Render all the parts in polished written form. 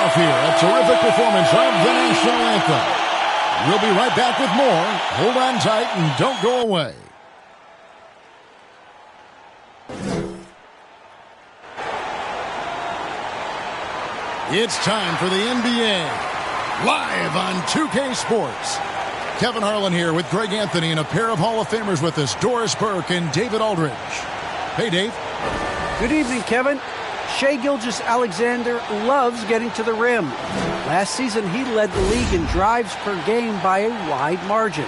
off here. A terrific performance of the national anthem. We'll be right back with more. Hold on tight and don't go away. It's time for the NBA. Live on 2K Sports. Kevin Harlan here with Greg Anthony and a pair of Hall of Famers with us, Doris Burke and David Aldridge. Hey, Dave. Good evening, Kevin. Shai Gilgeous-Alexander loves getting to the rim. Last season, he led the league in drives per game by a wide margin.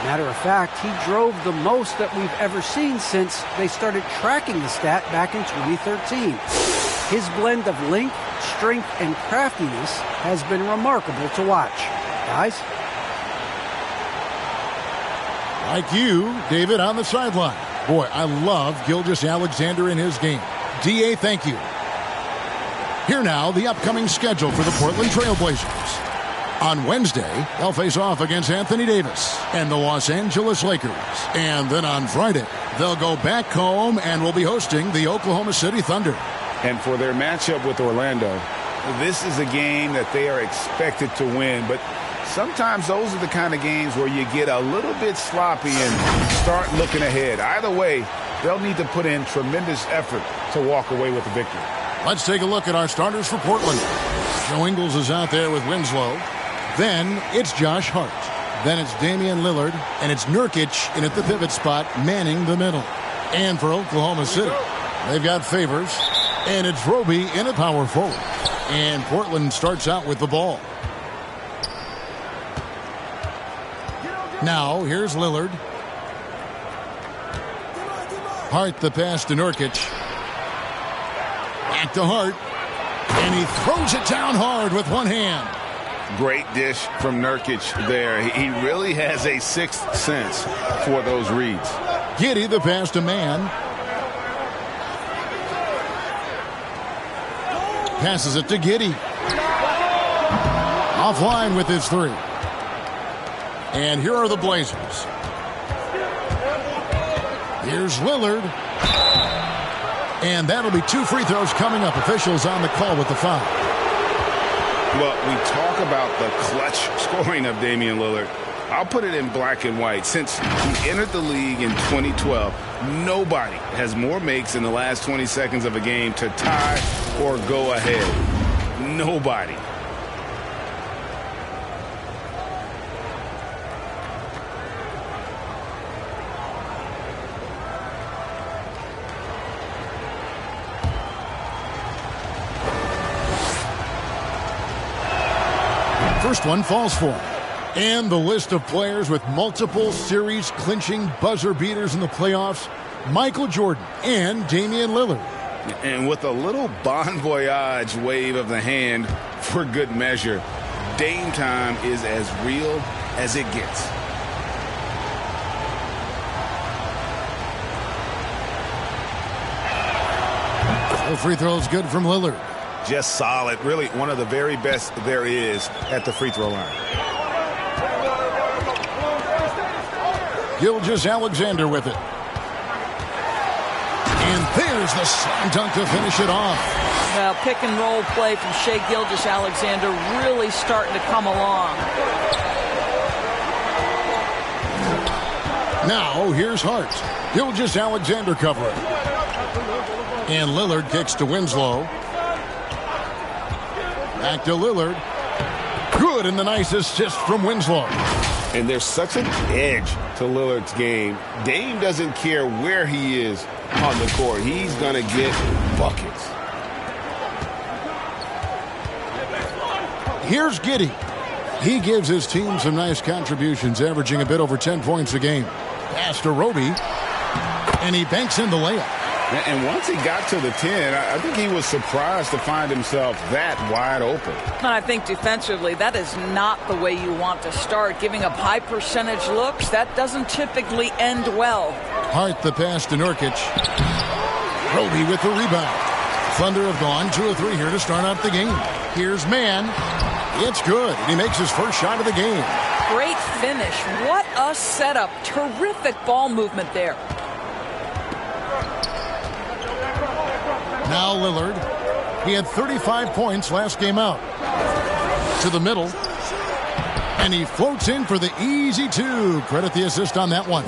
Matter of fact, he drove the most that we've ever seen since they started tracking the stat back in 2013. His blend of length, strength, and craftiness has been remarkable to watch. Guys? Like you, David, on the sideline. Boy, I love Gilgeous-Alexander in his game. D.A., thank you. Here now, the upcoming schedule for the Portland Trailblazers. On Wednesday, they'll face off against Anthony Davis and the Los Angeles Lakers. And then on Friday, they'll go back home and will be hosting the Oklahoma City Thunder. And for their matchup with Orlando, this is a game that they are expected to win. But sometimes those are the kind of games where you get a little bit sloppy and start looking ahead. Either way, they'll need to put in tremendous effort to walk away with the victory. Let's take a look at our starters for Portland. Joe Ingles is out there with Winslow. Then it's Josh Hart. Then it's Damian Lillard. And it's Nurkic in at the pivot spot, manning the middle. And for Oklahoma City, they've got Favors. And it's Roby in a power forward. And Portland starts out with the ball. Now, here's Lillard. Hart the pass to Nurkic. Back to Hart. And he throws it down hard with one hand. Great dish from Nurkic there. He really has a sixth sense for those reads. Giddey the pass to Mann. Passes it to Giddey. Offline with his three. And here are the Blazers. Here's Lillard. And that'll be 2 free throws coming up. Officials on the call with the foul. Well, we talk about the clutch scoring of Damian Lillard. I'll put it in black and white. Since he entered the league in 2012, nobody has more makes in the last 20 seconds of a game to tie or go ahead. Nobody. First one falls for him. And the list of players with multiple series-clinching buzzer beaters in the playoffs, Michael Jordan and Damian Lillard. And with a little bon voyage wave of the hand for good measure, Dame time is as real as it gets. All free throws good from Lillard. Just solid. Really one of the very best there is at the free throw line. Gilgeous-Alexander with it. And there's the slam dunk to finish it off. Well, pick and roll play from Shai Gilgeous-Alexander really starting to come along. Now here's Hart. Gilgeous-Alexander covering. And Lillard kicks to Winslow. Back to Lillard. Good, and the nice assist from Winslow. And there's such an edge to Lillard's game. Dame doesn't care where he is on the court. He's going to get buckets. Here's Giddey. He gives his team some nice contributions, averaging a bit over 10 points a game. Pass to Roby. And he banks in the layup. And once he got to the 10, I think he was surprised to find himself that wide open. And I think defensively, that is not the way you want to start. Giving up high percentage looks, that doesn't typically end well. Hart the pass to Nurkic. Roby with the rebound. Thunder have gone 2 of 3 here to start out the game. Here's Mann. It's good. And he makes his first shot of the game. Great finish. What a setup. Terrific ball movement there. Now Lillard. He had 35 points last game out. To the middle. And he floats in for the easy two. Credit the assist on that one.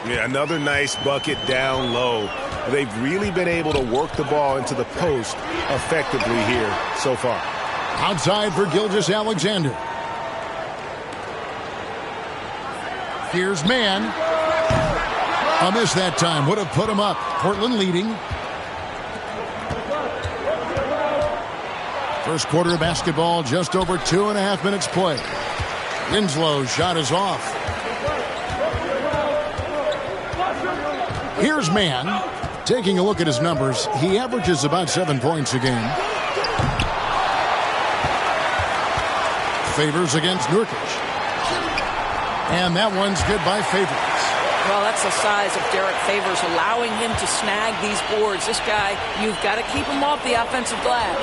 Yeah, another nice bucket down low. They've really been able to work the ball into the post effectively here so far. Outside for Gilgeous-Alexander. Here's Mann. A miss that time. Would have put him up. Portland leading. First quarter of basketball, just over 2.5 minutes play. Winslow's shot is off. Here's Mann. Taking a look at his numbers, he averages about 7 points a game. Favors against Nurkic. And that one's good by Favors. Well, that's the size of Derek Favors, allowing him to snag these boards. This guy, you've got to keep him off the offensive glass.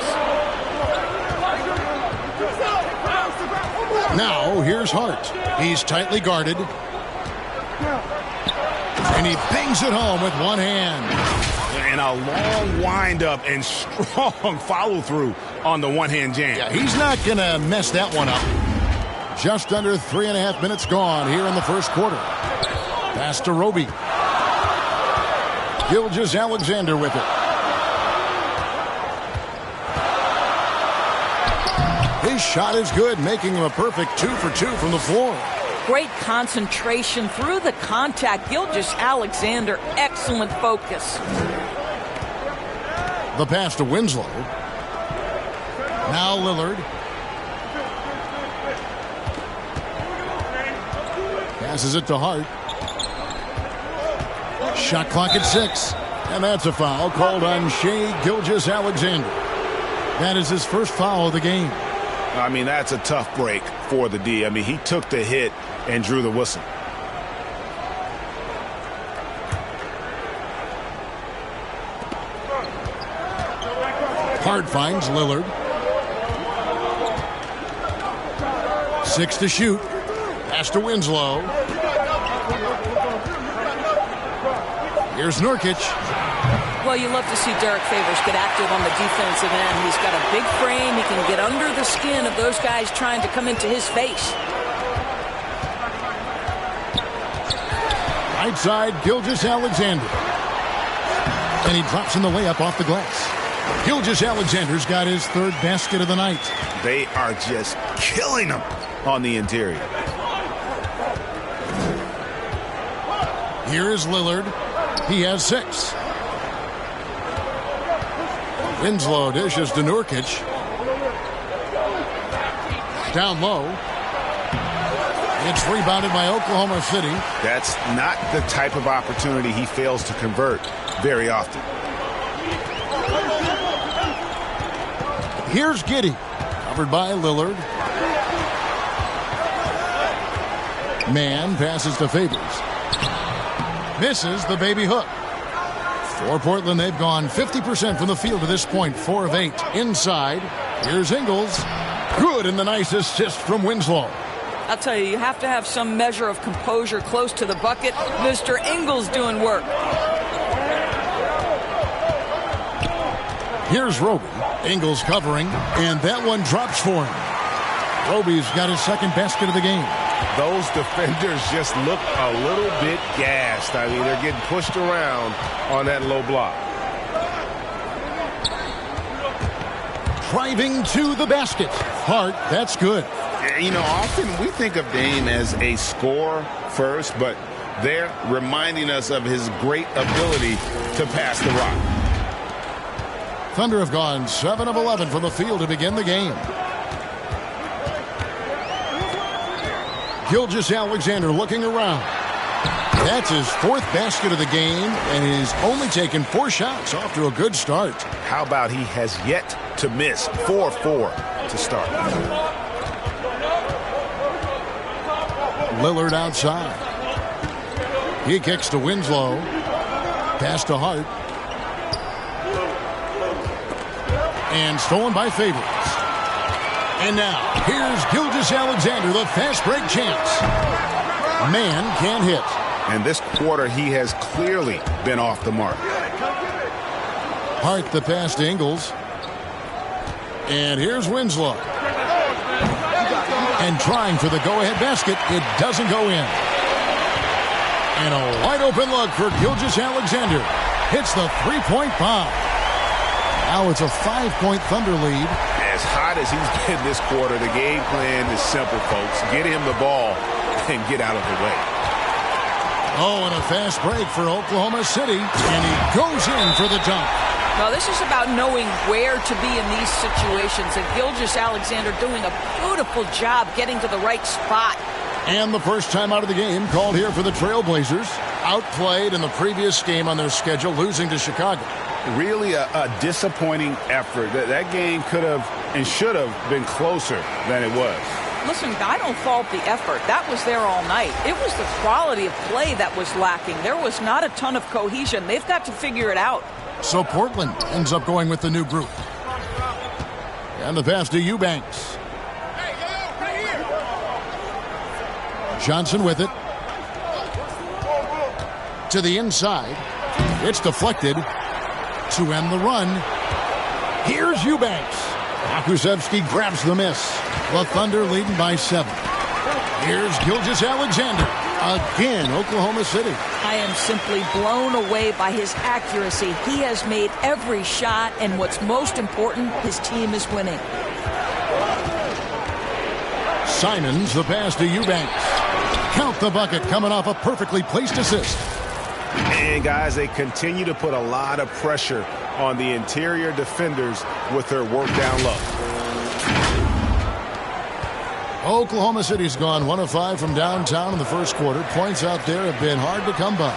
Now, here's Hart. He's tightly guarded. And he bangs it home with one hand. And a long windup and strong follow-through on the one-hand jam. Yeah, he's not going to mess that one up. Just under 3.5 minutes gone here in the first quarter. Pass to Roby. Gilgeous-Alexander with it. His shot is good, making him a perfect 2 for 2 from the floor. Great concentration through the contact. Gilgeous-Alexander, excellent focus. The pass to Winslow. Now Lillard. Passes it to Hart. Shot clock at 6. And that's a foul called on Shai Gilgeous-Alexander. That is his first foul of the game. I mean, that's a tough break for the D. I mean, he took the hit and drew the whistle. Hart finds Lillard. 6 to shoot. Pass to Winslow. Here's Nurkic. Well, you love to see Derek Favors get active on the defensive end. He's got a big frame. He can get under the skin of those guys trying to come into his face. Right side, Gilgeous-Alexander. And he drops in the layup off the glass. Gilgeous-Alexander's got his third basket of the night. They are just killing him on the interior. Here is Lillard. He has 6. Winslow dishes to Nurkic. Down low. It's rebounded by Oklahoma City. That's not the type of opportunity he fails to convert very often. Here's Giddey. Covered by Lillard. Mann passes to Favors. Misses the baby hook. For Portland, they've gone 50% from the field to this point, 4 of 8. Inside, here's Ingles. Good, and the nice assist from Winslow. I'll tell you, you have to have some measure of composure close to the bucket. Mr. Ingles doing work. Here's Roby. Ingles covering, and that one drops for him. Roby's got his second basket of the game. Those defenders just look a little bit gassed. I mean, they're getting pushed around on that low block. Driving to the basket. Hart, that's good. You know, often we think of Dame as a scorer first, but they're reminding us of his great ability to pass the rock. Thunder have gone 7 of 11 from the field to begin the game. Gilgeous-Alexander looking around. That's his 4th basket of the game, and he's only taken 4 shots. Off to a good start. How about he has yet to miss 4-4 to start? Lillard outside. He kicks to Winslow. Pass to Hart. And stolen by Favors. And now, here's Gilgeous-Alexander, the fast break chance. Man can't hit. And this quarter, he has clearly been off the mark. Hart the pass to Ingles. And here's Winslow. And trying for the go-ahead basket, it doesn't go in. And a wide-open look for Gilgeous-Alexander. Hits the three-point bomb. Now it's a 5-point Thunder lead. As hot as he's been this quarter, the game plan is simple, folks. Get him the ball and get out of the way. Oh, and a fast break for Oklahoma City. And he goes in for the dunk. Now, this is about knowing where to be in these situations. And Gilgeous-Alexander doing a beautiful job getting to the right spot. And the first time out of the game called here for the Trailblazers. Outplayed in the previous game on their schedule, losing to Chicago. Really a disappointing effort. That game could have and should have been closer than it was. Listen, I don't fault the effort. That was there all night. It was the quality of play that was lacking. There was not a ton of cohesion. They've got to figure it out. So Portland ends up going with the new group. And the pass to Eubanks. Johnson with it. To the inside. It's deflected to end the run. Here's Eubanks. Pokusevski grabs the miss. The Thunder leading by 7. Here's Gilgeous-Alexander. Again, Oklahoma City. I am simply blown away by his accuracy. He has made every shot, and what's most important, his team is winning. Simons, the pass to Eubanks. Count the bucket, coming off a perfectly placed assist. And, guys, they continue to put a lot of pressure on the interior defenders with their work down low. Oklahoma City's gone 1 of 5 from downtown in the first quarter. Points out there have been hard to come by.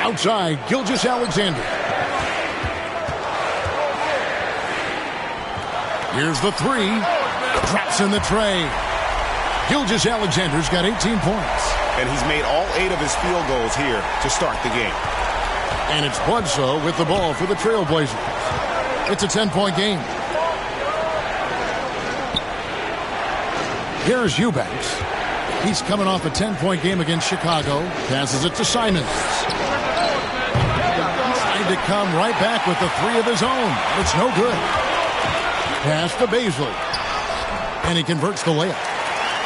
Outside, Gilgeous-Alexander. Here's the three. Drops in the tray. Gilgeous-Alexander's got 18 points. And he's made all 8 of his field goals here to start the game. And it's Bledsoe with the ball for the Trailblazers. It's a 10-point game. Here's Eubanks. He's coming off a 10-point game against Chicago. Passes it to Simons. Trying to come right back with the 3 of his own. It's no good. Pass to Baisley. And he converts the layup.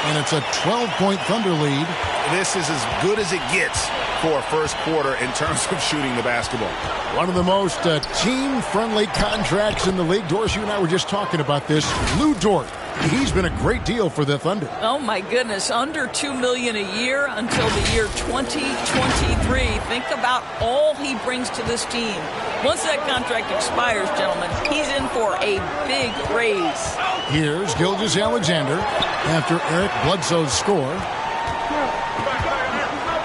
And it's a 12-point Thunder lead. This is as good as it gets for a first quarter in terms of shooting the basketball. One of the most team-friendly contracts in the league. Dorsey, you and I were just talking about this. Lou Dort. He's been a great deal for the Thunder. Oh, my goodness. Under $2 million a year until the year 2023. Think about all he brings to this team. Once that contract expires, gentlemen, he's in for a big raise. Here's Gilgeous-Alexander after Eric Bledsoe's score.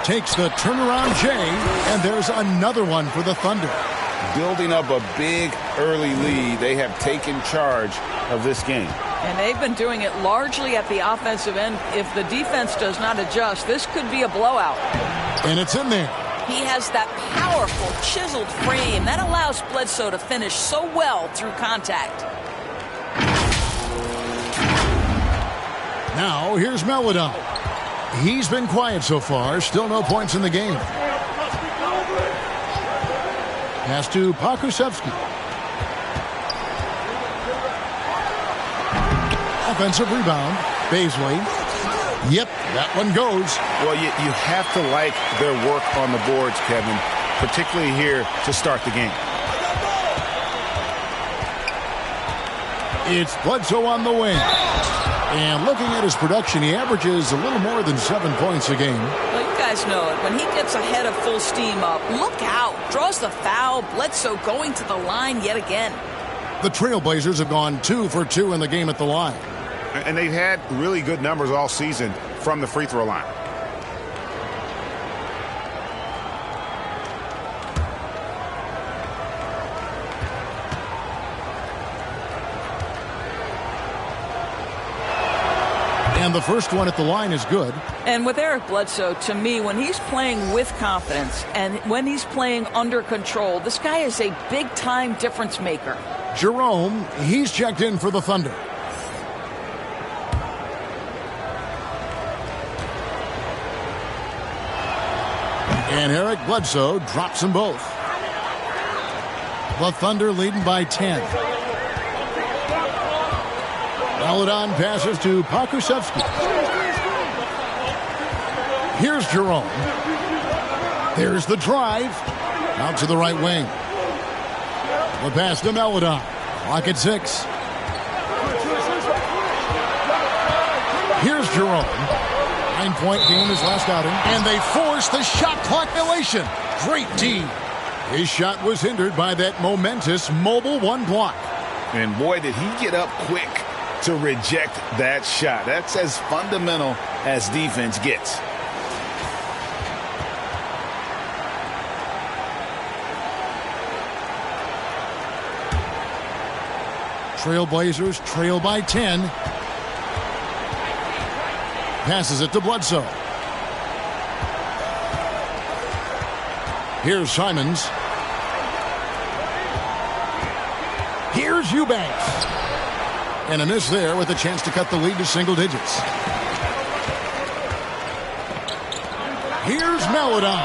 Takes the turnaround J, and there's another one for the Thunder. Building up a big early lead, they have taken charge of this game. And they've been doing it largely at the offensive end. If the defense does not adjust, this could be a blowout. And it's in there. He has that powerful, chiseled frame that allows Bledsoe to finish so well through contact. Now, here's Melodon. He's been quiet so far. Still no points in the game. Pass to Pokusevski. Offensive rebound. Baisley. Yep, that one goes. Well, you have to like their work on the boards, Kevin, particularly here to start the game. It's Bledsoe on the wing. And looking at his production, he averages a little more than 7 points a game. Well, you guys know it. When he gets ahead of full steam up, look out. Draws the foul. Bledsoe going to the line yet again. The Trailblazers have gone 2 for 2 in the game at the line. And they've had really good numbers all season from the free throw line. And the first one at the line is good. And with Eric Bledsoe, to me, when he's playing with confidence and when he's playing under control, this guy is a big-time difference maker. Jerome, he's checked in for the Thunder. And Eric Bledsoe drops them both. The Thunder leading by 10. Maladon passes to Pokusevski. Here's Jerome. There's the drive. Out to the right wing. The pass to Maladon. Clock at 6. Here's Jerome. 9-point game his last outing. And they force the shot clock violation. Great D. His shot was hindered by that momentous mobile 1 block. And boy, did he get up quick to reject that shot. That's as fundamental as defense gets. Trailblazers trail by 10. Passes it to Bledsoe. Here's Simons. Here's Eubanks. And a miss there with a chance to cut the lead to single digits. Here's Maladon.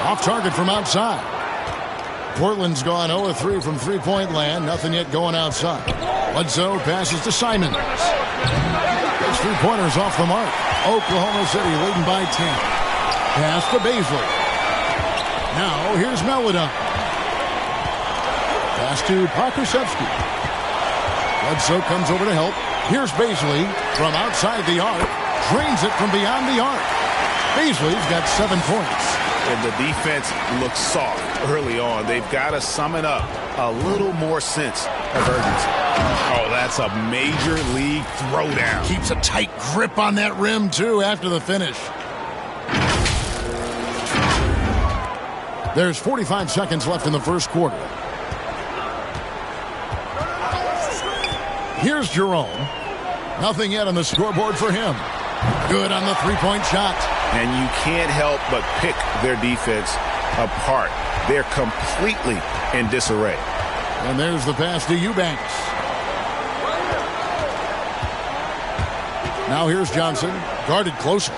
Off target from outside. Portland's gone 0 of 3 from three-point land. Nothing yet going outside. Bledsoe passes to Simons. Takes 3-pointers off the mark. Oklahoma City leading by 10. Pass to Baisley. Now here's Maladon. Pass to Pokusevski. Bledsoe comes over to help. Here's Baisley from outside the arc. Drains it from beyond the arc. Baisley's got 7 points. And the defense looks soft early on. They've got to summon up a little more sense of urgency. Oh, that's a major league throwdown. Keeps a tight grip on that rim, too, after the finish. There's 45 seconds left in the first quarter. Here's Jerome. Nothing yet on the scoreboard for him. Good on the three-point shot. And you can't help but pick their defense apart. They're completely in disarray. And there's the pass to Eubanks. Now here's Johnson, guarded closely.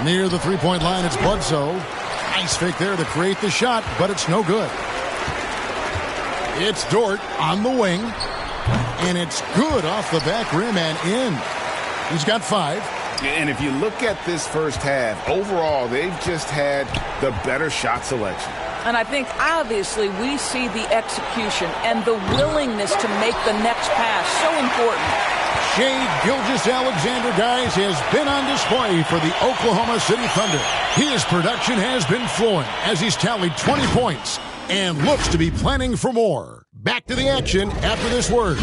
Near the three-point line, it's Bledsoe. Nice fake there to create the shot, but it's no good. It's Dort on the wing. And it's good off the back rim and in. He's got 5. And if you look at this first half, overall, they've just had the better shot selection. And I think, obviously, we see the execution and the willingness to make the next pass so important. Shai Gilgeous-Alexander, guys, has been on display for the Oklahoma City Thunder. His production has been flowing as he's tallied 20 points and looks to be planning for more. Back to the action after this word.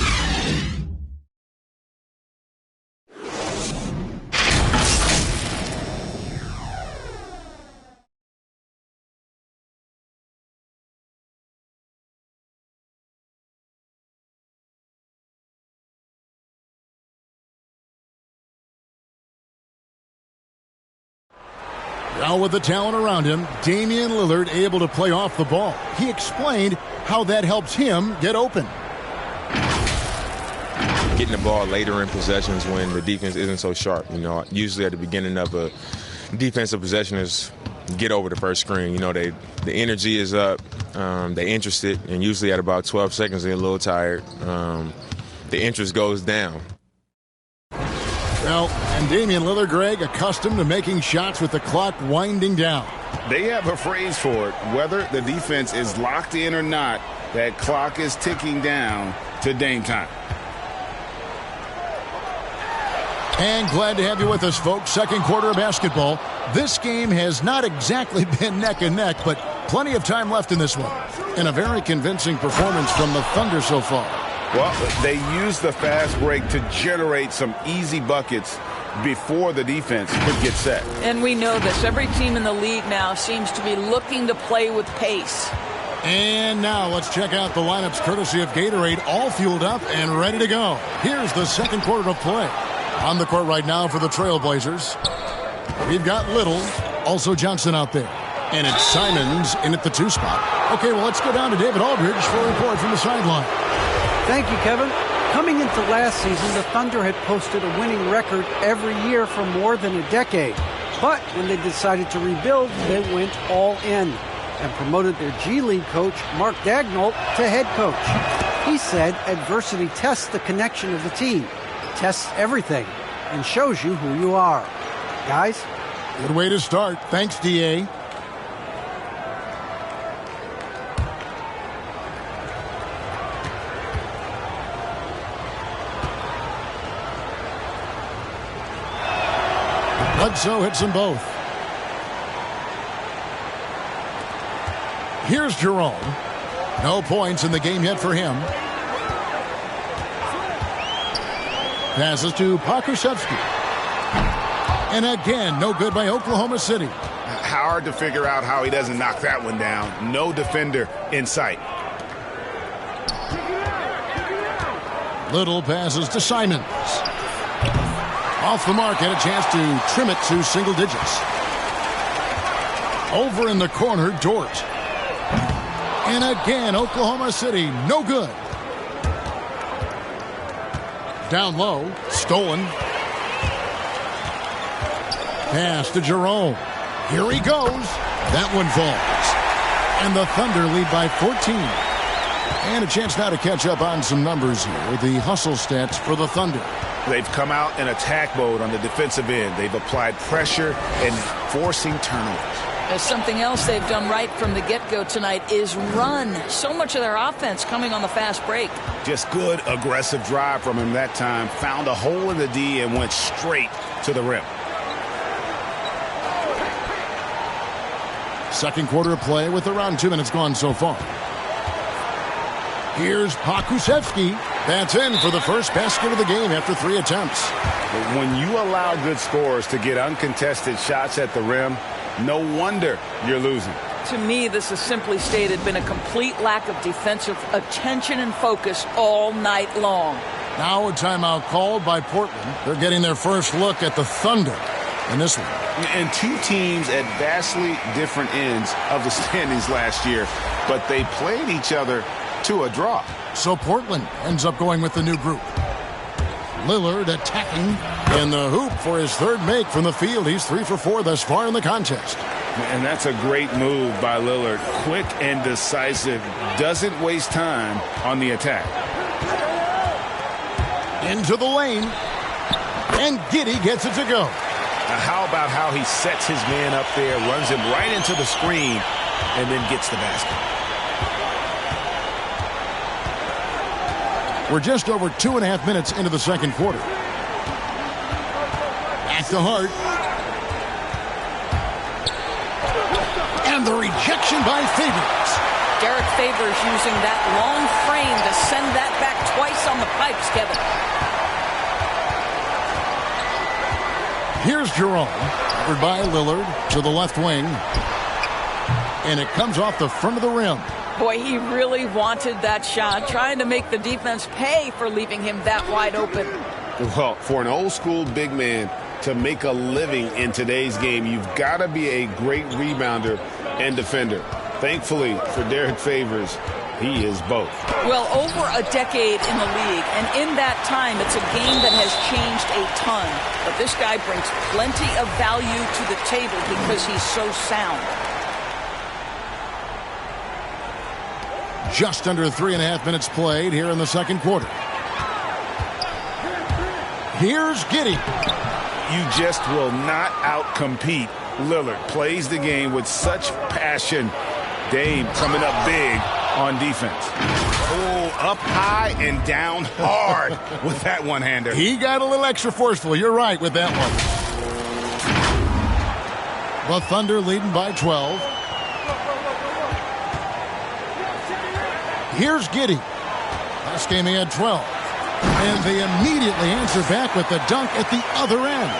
Now with the talent around him, Damian Lillard able to play off the ball. He explained how that helps him get open. Getting the ball later in possessions when the defense isn't so sharp. You know, usually at the beginning of a defensive possession is get over the first screen. You know, the energy is up, they're interested, and usually at about 12 seconds they're a little tired. The interest goes down. Well, and Damian Lillard, Greg, accustomed to making shots with the clock winding down. They have a phrase for it. Whether the defense is locked in or not, that clock is ticking down to Dame time. And glad to have you with us, folks. Second quarter of basketball. This game has not exactly been neck and neck, but plenty of time left in this one. And a very convincing performance from the Thunder so far. Well, they used the fast break to generate some easy buckets before the defense could get set. And we know this. Every team in the league now seems to be looking to play with pace. And now let's check out the lineups courtesy of Gatorade, all fueled up and ready to go. Here's the second quarter of play. On the court right now for the Trailblazers, we've got Little, also Johnson out there. And it's Simons in at the 2 spot. Okay, well, let's go down to David Aldridge for a report from the sideline. Thank you, Kevin. Coming into last season, the Thunder had posted a winning record every year for more than a decade. But when they decided to rebuild, they went all in and promoted their G League coach, Mark Daigneault, to head coach. He said adversity tests the connection of the team, tests everything, and shows you who you are. Guys? Good way to start. Thanks, D.A. Bledsoe hits them both. Here's Jerome. No points in the game yet for him. Passes to Pokusevski. And again, no good by Oklahoma City. Hard to figure out how he doesn't knock that one down. No defender in sight. Little passes to Simons. Off the mark, and a chance to trim it to single digits. Over in the corner, Dort. And again, Oklahoma City, no good. Down low, stolen. Pass to Jerome. Here he goes. That one falls. And the Thunder lead by 14. And a chance now to catch up on some numbers here. The hustle stats for the Thunder. They've come out in attack mode on the defensive end. They've applied pressure and forcing turnovers. There's something else they've done right from the get-go tonight is run. So much of their offense coming on the fast break. Just good, aggressive drive from him that time. Found a hole in the D and went straight to the rim. Second quarter of play with around 2 minutes gone so far. Here's Pokusevski. That's in for the first basket of the game after 3 attempts. But when you allow good scorers to get uncontested shots at the rim, no wonder you're losing. To me, this has simply stated been a complete lack of defensive attention and focus all night long. Now a timeout called by Portland. They're getting their first look at the Thunder in this one. And two teams at vastly different ends of the standings last year, but they played each other to a draw. So Portland ends up going with the new group. Lillard attacking in the hoop for his third make from the field. He's 3 for 4 thus far in the contest. And that's a great move by Lillard. Quick and decisive. Doesn't waste time on the attack. Into the lane. And Giddey gets it to go. Now how about how he sets his man up there, runs him right into the screen, and then gets the basket. We're just over 2.5 minutes into the second quarter. Back to Hart. And the rejection by Favors. Derek Favors using that long frame to send that back twice on the pipes, Kevin. Here's Jerome. Covered by Lillard to the left wing. And it comes off the front of the rim. Boy, he really wanted that shot, trying to make the defense pay for leaving him that wide open. Well, for an old school big man to make a living in today's game, you've got to be a great rebounder and defender. Thankfully for Derek Favors, he is both. Well, over a decade in the league, and in that time, it's a game that has changed a ton. But this guy brings plenty of value to the table because he's so sound. Just under 3.5 minutes played here in the second quarter. Here's Giddey. You just will not outcompete Lillard. Plays the game with such passion. Dame coming up big on defense. Oh, up high and down hard with that one-hander. He got a little extra forceful. You're right with that one. The Thunder leading by 12. Here's Giddey. Last game he had 12. And they immediately answer back with the dunk at the other end.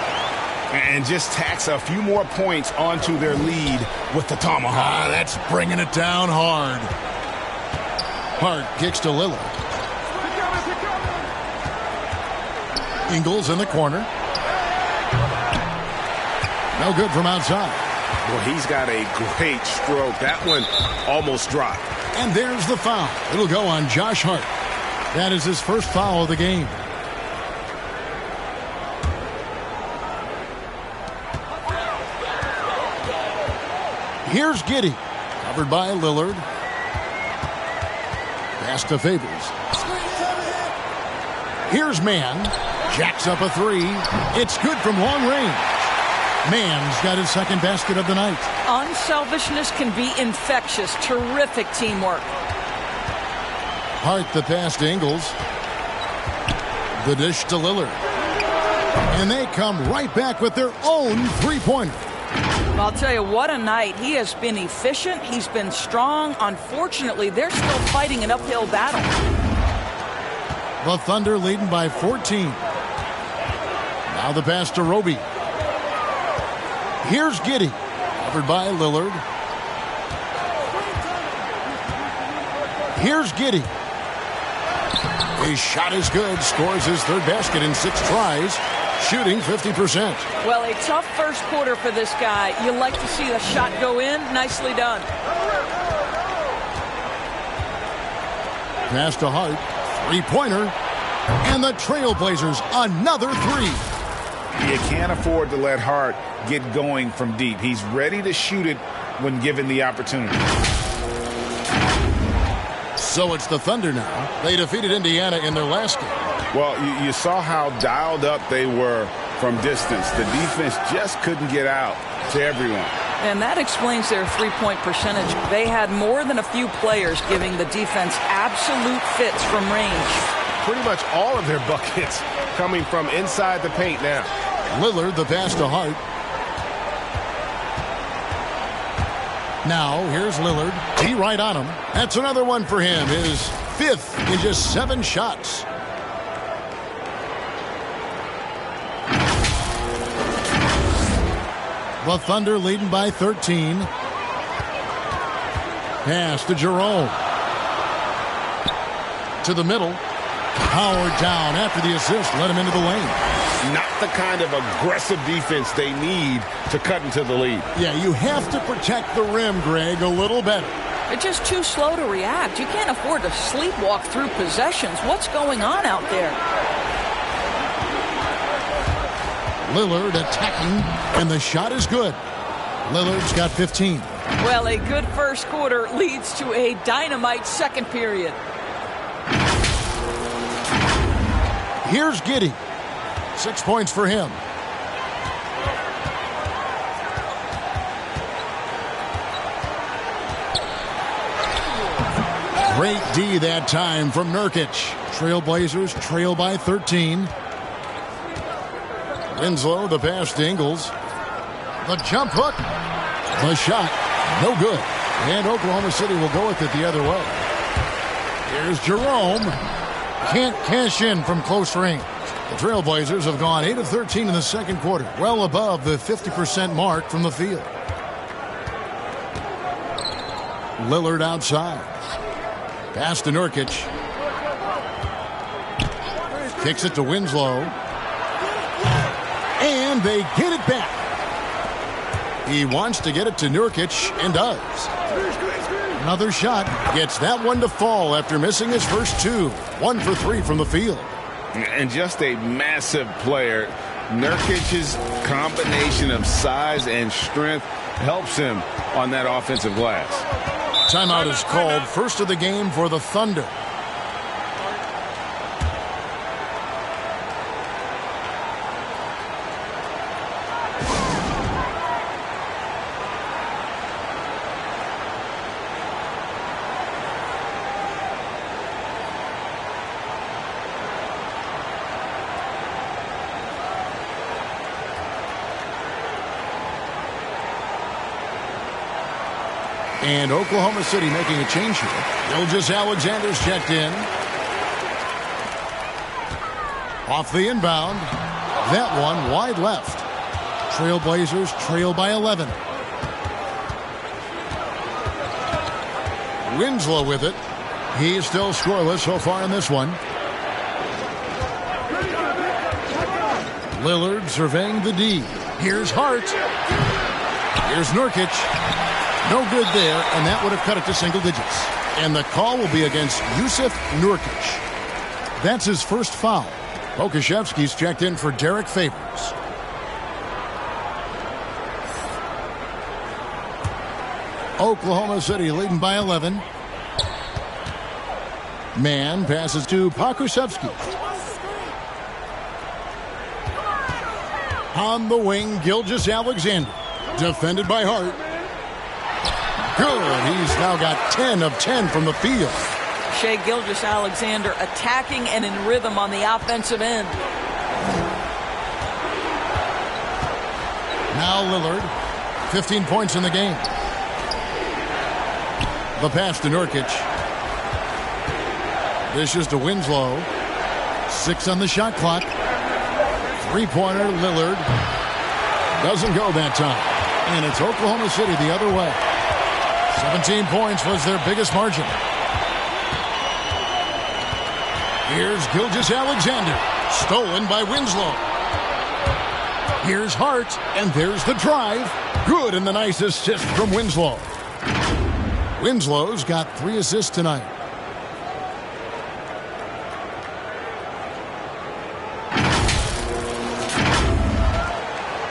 And just tacks a few more points onto their lead with the tomahawk. That's bringing it down hard. Hart kicks to Lillard. Ingles in the corner. No good from outside. Well, he's got a great stroke. That one almost dropped. And there's the foul. It'll go on Josh Hart. That is his first foul of the game. Here's Giddey. Covered by Lillard. Pass to Favors. Here's Mann. Jacks up a three. It's good from long range. Mann's got his second basket of the night. Unselfishness can be infectious. Terrific teamwork. Hart the pass to Ingles. The dish to Lillard. And they come right back with their own three-pointer. I'll tell you, what a night. He has been efficient. He's been strong. Unfortunately, they're still fighting an uphill battle. The Thunder leading by 14. Now the pass to Roby. Here's Giddey. Covered by Lillard. Here's Giddey. His shot is good. Scores his third basket in 6 tries. Shooting 50%. Well, a tough first quarter for this guy. You like to see the shot go in. Nicely done. Pass to Hart. Three-pointer. And the Trailblazers another three. You can't afford to let Hart get going from deep. He's ready to shoot it when given the opportunity. So it's the Thunder now. They defeated Indiana in their last game. Well, you saw how dialed up they were from distance. The defense just couldn't get out to everyone. And that explains their three-point percentage. They had more than a few players giving the defense absolute fits from range. Pretty much all of their buckets coming from inside the paint now. Lillard, the pass to Hart. Now, here's Lillard. He right on him. That's another one for him. His 5th in just 7 shots. The Thunder leading by 13. Pass to Jerome. To the middle. Howard down after the assist. Let him into the lane. Not the kind of aggressive defense they need to cut into the lead. Yeah, you have to protect the rim, Greg, a little better. They're just too slow to react. You can't afford to sleepwalk through possessions. What's going on out there? Lillard attacking, and the shot is good. Lillard's got 15. Well, a good first quarter leads to a dynamite second period. Here's Giddey. 6 points for him. Great D that time from Nurkic. Trailblazers trail by 13. Winslow, the pass to Ingles. The jump hook. The shot. No good. And Oklahoma City will go with it the other way. Here's Jerome. Can't cash in from close range. The Trailblazers have gone 8 of 13 in the second quarter, well above the 50% mark from the field. Lillard outside. Pass to Nurkic. Kicks it to Winslow. And they get it back. He wants to get it to Nurkic and does. Another shot. Gets that one to fall after missing his first 2. 1 for 3 from the field. And just a massive player. Nurkic's combination of size and strength helps him on that offensive glass. Timeout is called. First of the game for the Thunder. And Oklahoma City making a change here. Gilgeous-Alexander's checked in. Off the inbound. That one wide left. Trailblazers trail by 11. Winslow with it. He's still scoreless so far in this one. Lillard surveying the D. Here's Hart. Here's Nurkic. No good there, and that would have cut it to single digits. And the call will be against Yusuf Nurkic. That's his first foul. Okashevsky's checked in for Derek Favors. Oklahoma City leading by 11. Man passes to Pokusevski. On the wing, Gilgeous-Alexander. Defended by Hart. Good. He's now got 10 of 10 from the field. Shai Gilgeous-Alexander attacking and in rhythm on the offensive end. Now Lillard, 15 points in the game. The pass to Nurkic. Dishes to Winslow. 6 on the shot clock. Three-pointer, Lillard. Doesn't go that time. And it's Oklahoma City the other way. 17 points was their biggest margin. Here's Gilgeous-Alexander. Stolen by Winslow. Here's Hart, and there's the drive. Good, and the nice assist from Winslow. Winslow's got 3 assists tonight.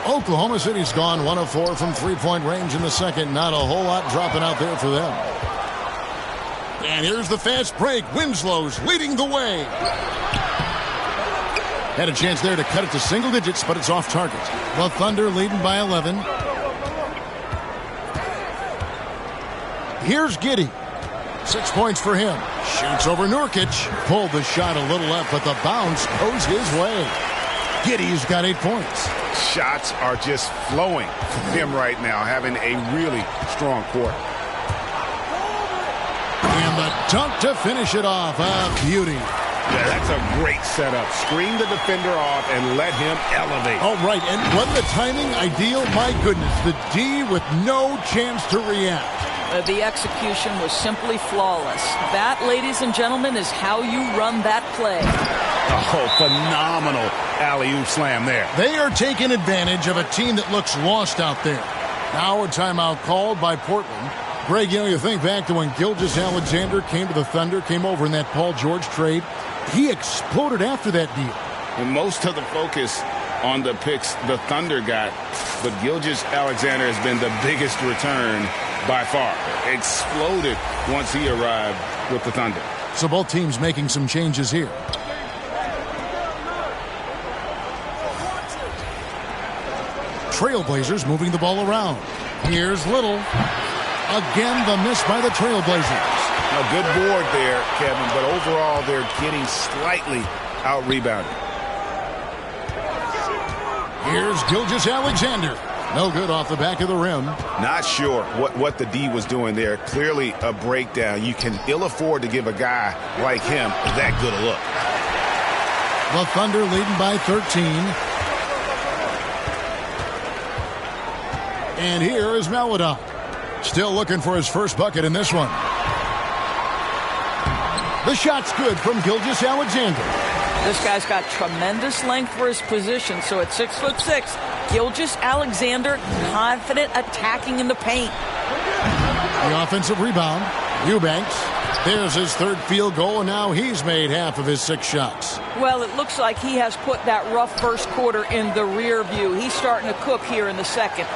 Oklahoma City's gone 1 of 4 from three-point range in the second. Not a whole lot dropping out there for them. And here's the fast break. Winslow's leading the way. Had a chance there to cut it to single digits, but it's off target. The Thunder leading by 11. Here's Giddey. 6 points for him. Shoots over Nurkic. Pulled the shot a little left, but the bounce goes his way. Giddey's got 8 points. Shots are just flowing from him right now, having a really strong quarter. And the dunk to finish it off. A beauty. Yeah, that's a great setup. Screen the defender off and let him elevate. Oh, right. And wasn't the timing ideal? My goodness. The D with no chance to react. The execution was simply flawless. That, ladies and gentlemen, is how you run that play. Oh, phenomenal alley-oop slam there. They are taking advantage of a team that looks lost out there. Now a timeout called by Portland. Greg, you think back to when Gilgeous-Alexander came to the Thunder, came over in that Paul George trade. He exploded after that deal. And most of the focus on the picks the Thunder got, but Gilgeous-Alexander has been the biggest return by far. Exploded once he arrived with the Thunder. So both teams making some changes here. Trailblazers moving the ball around. Here's Little. Again, the miss by the Trailblazers. A good board there, Kevin, but overall they're getting slightly out-rebounded. Here's Gilgeous-Alexander. No good off the back of the rim. Not sure what the D was doing there. Clearly a breakdown. You can ill afford to give a guy like him that good a look. The Thunder leading by 13. And here is Maladon. Still looking for his first bucket in this one. The shot's good from Gilgeous-Alexander. This guy's got tremendous length for his position, so at 6'6", Gilgeous-Alexander confident attacking in the paint. The offensive rebound. Eubanks. There's his third field goal, and now he's made half of his 6 shots. Well, it looks like he has put that rough first quarter in the rear view. He's starting to cook here in the second.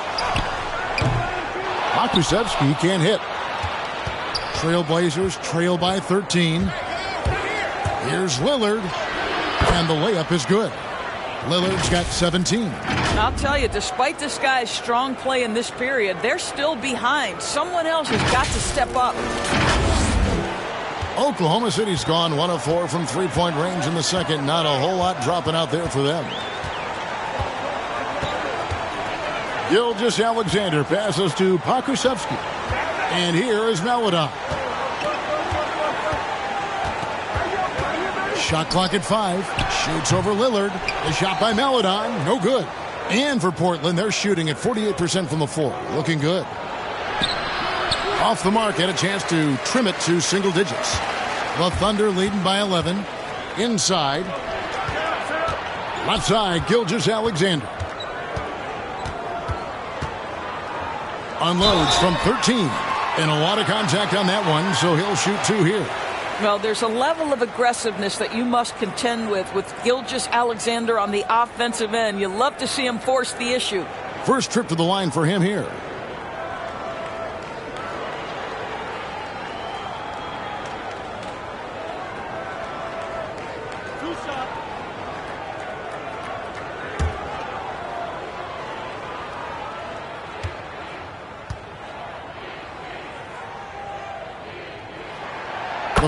Pokusevski can't hit. Trailblazers trail by 13. Here's Lillard. And the layup is good. Lillard's got 17. I'll tell you, despite this guy's strong play in this period, they're still behind. Someone else has got to step up. Oklahoma City's gone 1 of 4 from three-point range in the second. Not a whole lot dropping out there for them. Gilgeous-Alexander passes to Pokusevski. And here is Maladon. Shot clock at 5. Shoots over Lillard. The shot by Maladon. No good. And for Portland, they're shooting at 48% from the floor. Looking good. Off the mark. Had a chance to trim it to single digits. The Thunder leading by 11. Inside. Left side, Gilgeous-Alexander. Unloads from 13. And a lot of contact on that one, so he'll shoot 2 here. Well, there's a level of aggressiveness that you must contend with Gilgeous-Alexander on the offensive end. You love to see him force the issue. First trip to the line for him here.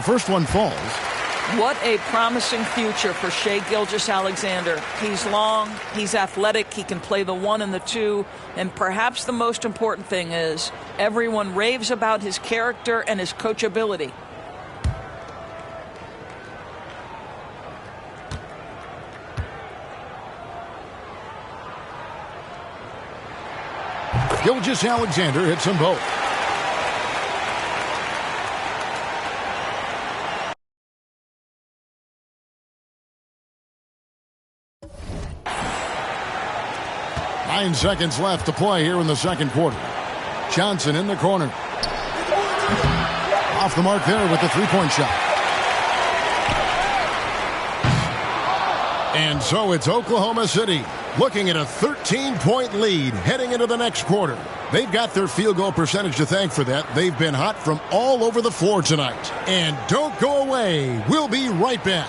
the first one falls. What a promising future for Shai Gilgeous-Alexander. He's long, he's athletic, he can play the 1 and the 2, and perhaps the most important thing is everyone raves about his character and his coachability. Gilgeous-Alexander hits them both. Nine seconds left to play here in the second quarter. Johnson in the corner. Off the mark there with the three-point shot. And so it's Oklahoma City looking at a 13-point lead heading into the next quarter. They've got their field goal percentage to thank for that. They've been hot from all over the floor tonight. And don't go away. We'll be right back.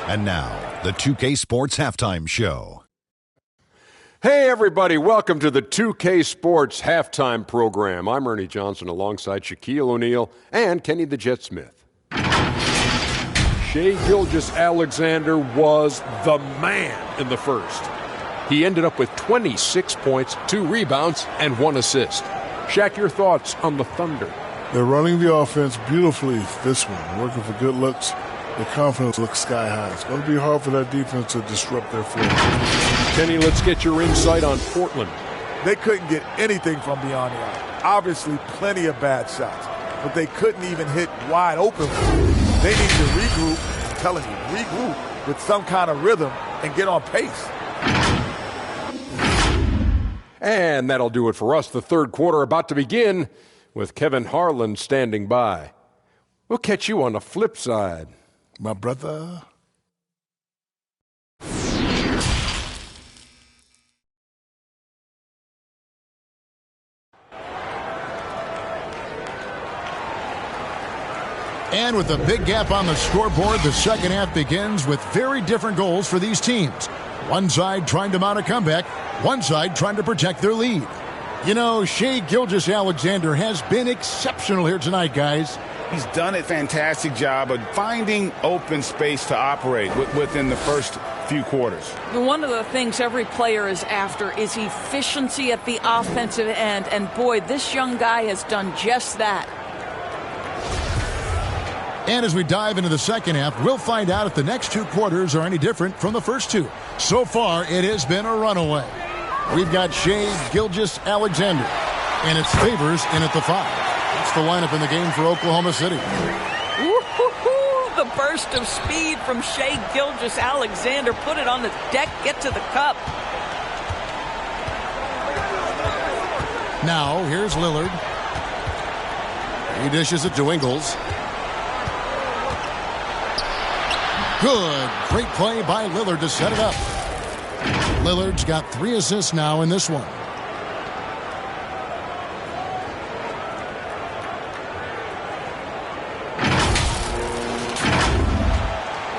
And now, the 2K Sports Halftime Show. Hey, everybody. Welcome to the 2K Sports Halftime Program. I'm Ernie Johnson alongside Shaquille O'Neal and Kenny the Jet Smith. Shai Gilgeous-Alexander was the man in the first. He ended up with 26 points, 2 rebounds, and 1 assist. Shaq, your thoughts on the Thunder? They're running the offense beautifully this one, working for good looks. Their confidence looks sky high. It's going to be hard for that defense to disrupt their flow. Kenny, let's get your insight on Portland. They couldn't get anything from beyond the arc. Obviously, plenty of bad shots, but they couldn't even hit wide open. They need to regroup, I'm telling you, regroup with some kind of rhythm and get on pace. And that'll do it for us. The third quarter about to begin with Kevin Harlan standing by. We'll catch you on the flip side. My brother. And with a big gap on the scoreboard, the second half begins with very different goals for these teams. One side trying to mount a comeback, one side trying to protect their lead. You know, Shai Gilgeous-Alexander has been exceptional here tonight, guys. He's done a fantastic job of finding open space to operate within the first few quarters. One of the things every player is after is efficiency at the offensive end, and boy, this young guy has done just that. And as we dive into the second half, we'll find out if the next 2 quarters are any different from the first 2. So far, it has been a runaway. We've got Shai Gilgeous-Alexander, and it's Favors in at the 5. That's the lineup in the game for Oklahoma City. Ooh, the burst of speed from Shai Gilgeous-Alexander. Put it on the deck, get to the cup. Now, here's Lillard. He dishes it to Ingles. Good. Great play by Lillard to set it up. Lillard's got 3 assists now in this one.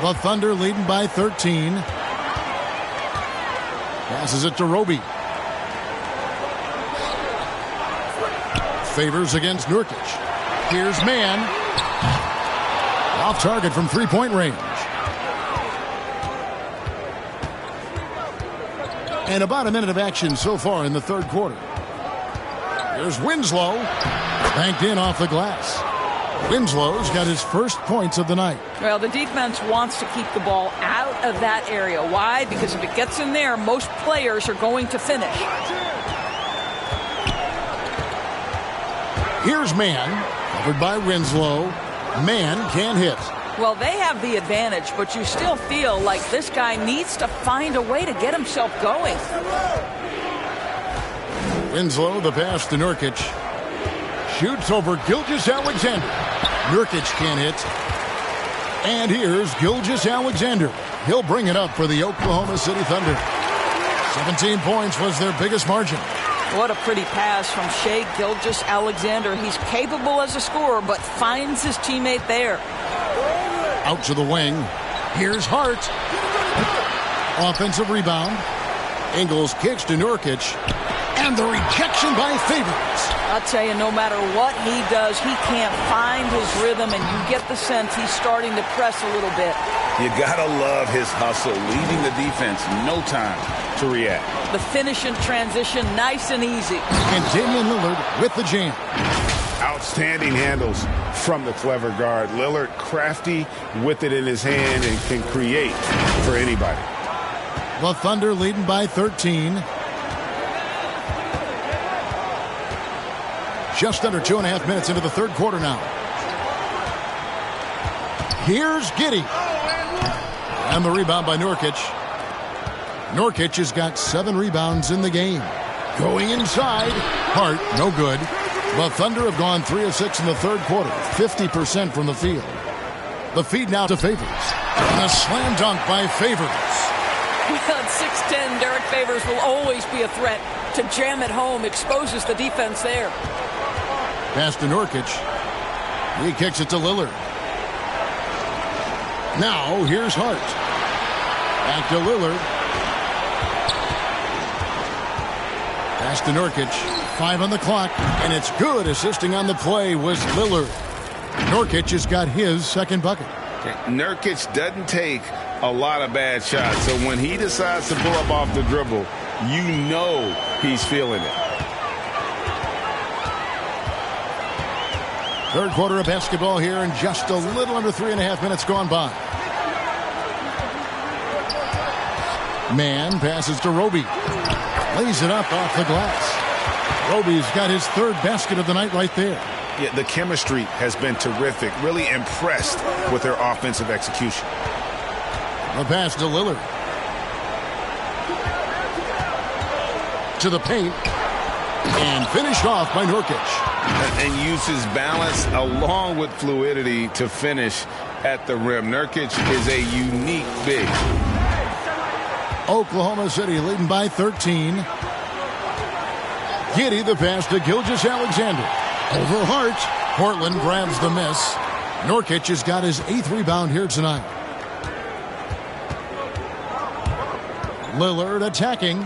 The Thunder leading by 13. Passes it to Roby. Favors against Nurkic. Here's Mann. Off target from three-point range. And about a minute of action so far in the third quarter. Here's Winslow. Banked in off the glass. Winslow's got his first points of the night. Well, the defense wants to keep the ball out of that area. Why? Because if it gets in there, most players are going to finish. Here's Mann, covered by Winslow. Mann can't hit. Well, they have the advantage, but you still feel like this guy needs to find a way to get himself going. Winslow, the pass to Nurkic. Shoots over Gilgeous-Alexander. Nurkic can't hit. And here's Gilgeous-Alexander. He'll bring it up for the Oklahoma City Thunder. 17 points was their biggest margin. What a pretty pass from Shai Gilgeous-Alexander. He's capable as a scorer, but finds his teammate there. Out to the wing. Here's Hart. Offensive rebound. Ingles kicks to Nurkic. And the rejection by Favors. I'll tell you, no matter what he does, he can't find his rhythm, and you get the sense he's starting to press a little bit. You gotta love his hustle, leaving the defense no time to react. The finish in transition, nice and easy. And Damian Lillard with the jam. Outstanding handles from the clever guard. Lillard crafty with it in his hand and can create for anybody. The Thunder leading by 13. Just under 2.5 minutes into the third quarter now. Here's Giddey. And the rebound by Nurkic. Nurkic has got 7 rebounds in the game. Going inside. Hart, no good. The Thunder have gone 3 of 6 in the third quarter. 50% from the field. The feed now to Favors. And a slam dunk by Favors. Well, at 6'10", Derek Favors will always be a threat to jam it home. Exposes the defense there. Pass to Nurkic. He kicks it to Lillard. Now, here's Hart. Back to Lillard. Pass to Nurkic. 5 on the clock, and it's good. Assisting on the play was Lillard. Nurkic has got his second bucket. Nurkic doesn't take a lot of bad shots, so when he decides to pull up off the dribble, you know he's feeling it. Third quarter of basketball here, and just a little under 3.5 minutes gone by. Man passes to Roby. Lays it up off the glass. Roby's got his third basket of the night right there. Yeah, the chemistry has been terrific. Really impressed with their offensive execution. The pass to Lillard. To the paint. And finished off by Nurkic. And uses balance along with fluidity to finish at the rim. Nurkic is a unique big. Oklahoma City leading by 13. Giddey the pass to Gilgeous-Alexander. Over Hart. Portland grabs the miss. Nurkic has got his 8th rebound here tonight. Lillard attacking.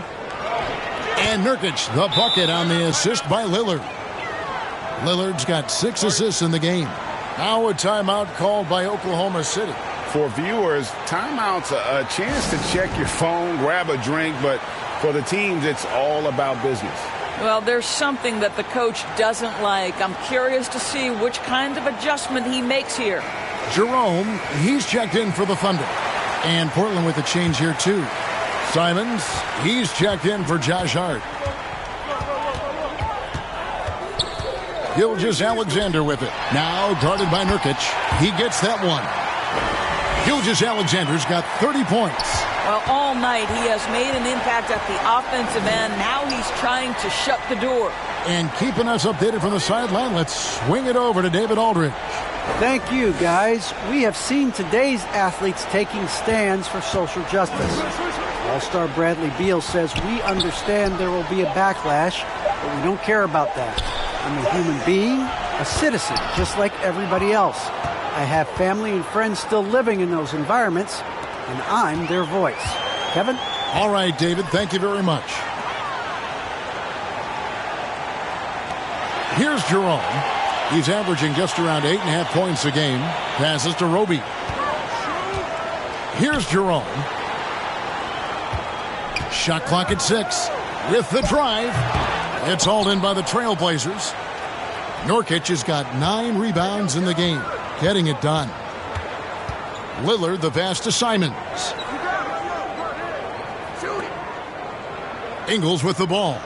And Nurkic the bucket on the assist by Lillard. Lillard's got 6 assists in the game. Now a timeout called by Oklahoma City. For viewers, timeout's a chance to check your phone, grab a drink, but for the teams, it's all about business. Well, there's something that the coach doesn't like. I'm curious to see which kind of adjustment he makes here. Jerome, he's checked in for the Thunder. And Portland with a change here, too. Simons, he's checked in for Josh Hart. Gilgeous-Alexander with it. Now guarded by Nurkic. He gets that one. Gilgeous-Alexander's got 30 points. Well, all night he has made an impact at the offensive end. Now he's trying to shut the door. And keeping us updated from the sideline, let's swing it over to David Aldridge. Thank you, guys. We have seen today's athletes taking stands for social justice. All-star Bradley Beal says, we understand there will be a backlash, but we don't care about that. I'm a human being, a citizen, just like everybody else. I have family and friends still living in those environments, and I'm their voice. Kevin? All right, David, thank you very much. Here's Jerome. He's averaging just around 8.5 points a game. Passes to Roby. Here's Jerome. Shot clock at 6. With the drive. It's hauled in by the Trailblazers. Nurkic has got 9 rebounds in the game. Getting it done. Lillard the pass to Simons. Ingles with the ball.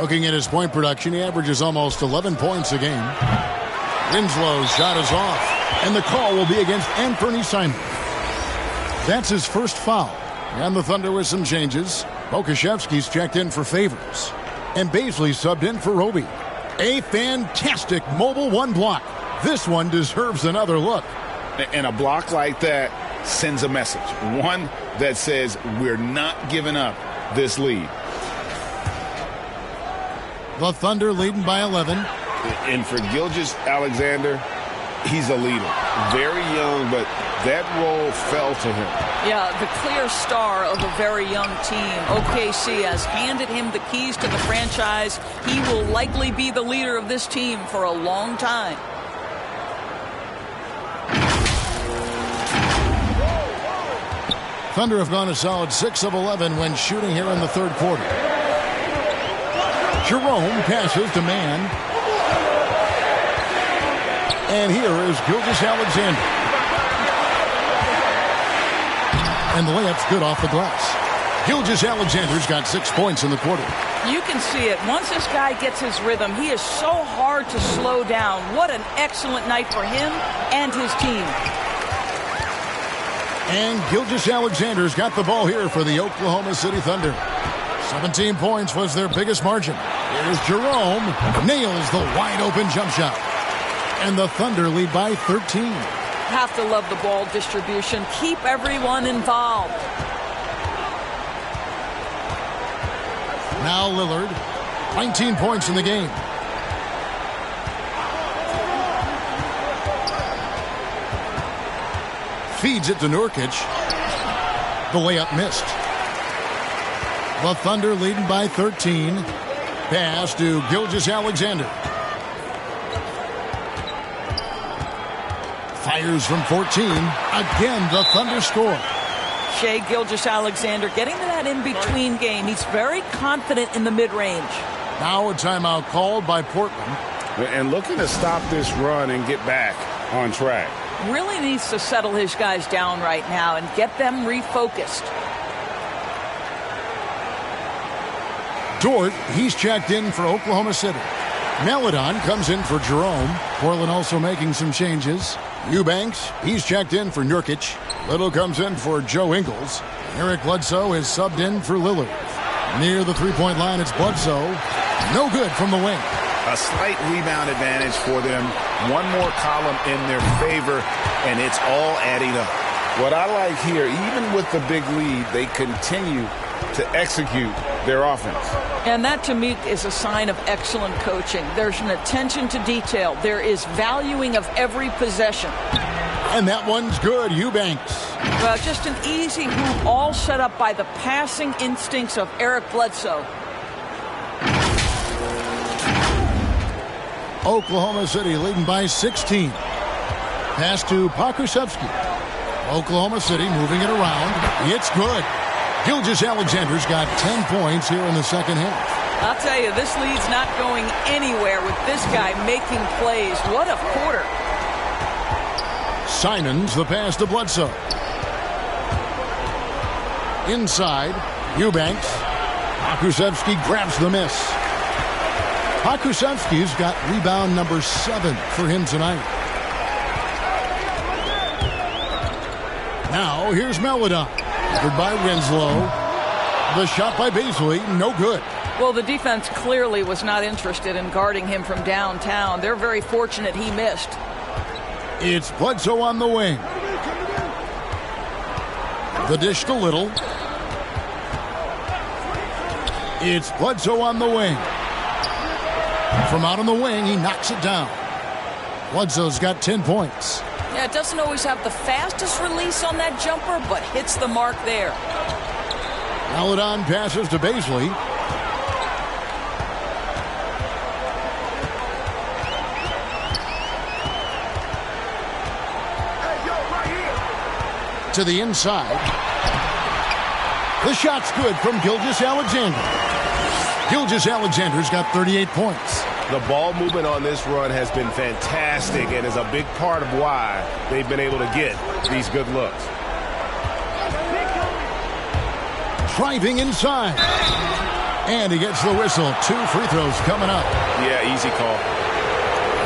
Looking at his point production, he averages almost 11 points a game. Winslow's shot is off, and the call will be against Anthony Simons. That's his first foul. And the Thunder with some changes. Pokusevski's checked in for Favors. And Baisley subbed in for Roby. A fantastic mobile one block. This one deserves another look. And a block like that sends a message. One that says we're not giving up this lead. The Thunder leading by 11. And for Gilgeous-Alexander, He's a leader. Very young, but that role fell to him. Yeah, the clear star of a very young team. OKC has handed him the keys to the franchise. He will likely be the leader of this team for a long time. Thunder have gone a solid 6 of 11 when shooting here in the third quarter. Jerome passes to Mann. And here is Gilgeous-Alexander. And the layup's good off the glass. Gilgeous-Alexander's got 6 points in the quarter. You can see it. Once this guy gets his rhythm, he is so hard to slow down. What an excellent night for him and his team. And Gilgeous-Alexander's got the ball here for the Oklahoma City Thunder. 17 points was their biggest margin. Here's Jerome. Nails the wide-open jump shot. And the Thunder lead by 13. Have to love the ball distribution. Keep everyone involved. Now Lillard. 19 points in the game. Feeds it to Nurkic. The layup missed. The Thunder leading by 13. Pass to Gilgeous-Alexander. Fires from 14. Again, the Thunder score. Shai Gilgeous-Alexander getting to that in-between game. He's very confident in the mid-range. Now a timeout called by Portland. And looking to stop this run and get back on track. Really needs to settle his guys down right now and get them refocused. Dort, he's checked in for Oklahoma City. Maledon comes in for Jerome. Portland also making some changes. Eubanks, he's checked in for Nurkic. Little comes in for Joe Ingles. Eric Bledsoe is subbed in for Lillard. Near the three-point line, it's Bledsoe. No good from the wing. A slight rebound advantage for them. One more column in their favor, and it's all adding up. What I like here, even with the big lead, they continue to execute their offense. And that, to me, is a sign of excellent coaching. There's an attention to detail. There is valuing of every possession. And that one's good, Eubanks. Well, just an easy hoop, all set up by the passing instincts of Eric Bledsoe. Oklahoma City leading by 16. Pass to Pokusevski. Oklahoma City moving it around. It's good. Gilgeous-Alexander's got 10 points here in the second half. I'll tell you, this lead's not going anywhere with this guy making plays. What a quarter. Simons the pass to Bledsoe. Inside, Eubanks. Pokusevski grabs the miss. Pokusevski's got rebound number 7 for him tonight. Now here's Maledon. Covered by Winslow. The shot by Beasley, no good. Well, the defense clearly was not interested in guarding him from downtown. They're very fortunate he missed. It's Bledsoe on the wing. The dish to Little. It's Bledsoe on the wing. From out on the wing, he knocks it down. Bledsoe's got 10 points. Yeah, it doesn't always have the fastest release on that jumper, but hits the mark there. Maledon passes to Beasley. To the inside. The shot's good from Gilgeous-Alexander. Gilgeous-Alexander's got 38 points. The ball movement on this run has been fantastic and is a big part of why they've been able to get these good looks. Driving inside. And he gets the whistle. 2 free throws coming up. Yeah, easy call.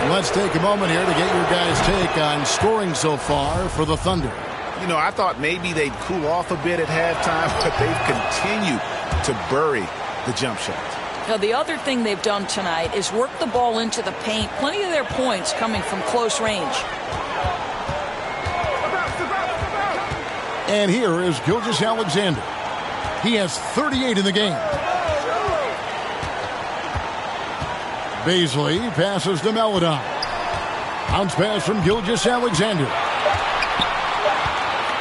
And let's take a moment here to get your guys' take on scoring so far for the Thunder. You know, I thought maybe they'd cool off a bit at halftime, but they've continued to bury the jump shots. Now, the other thing they've done tonight is work the ball into the paint. Plenty of their points coming from close range. And here is Gilgeous-Alexander. He has 38 in the game. Beasley passes to Maledon. Bounce pass from Gilgeous-Alexander.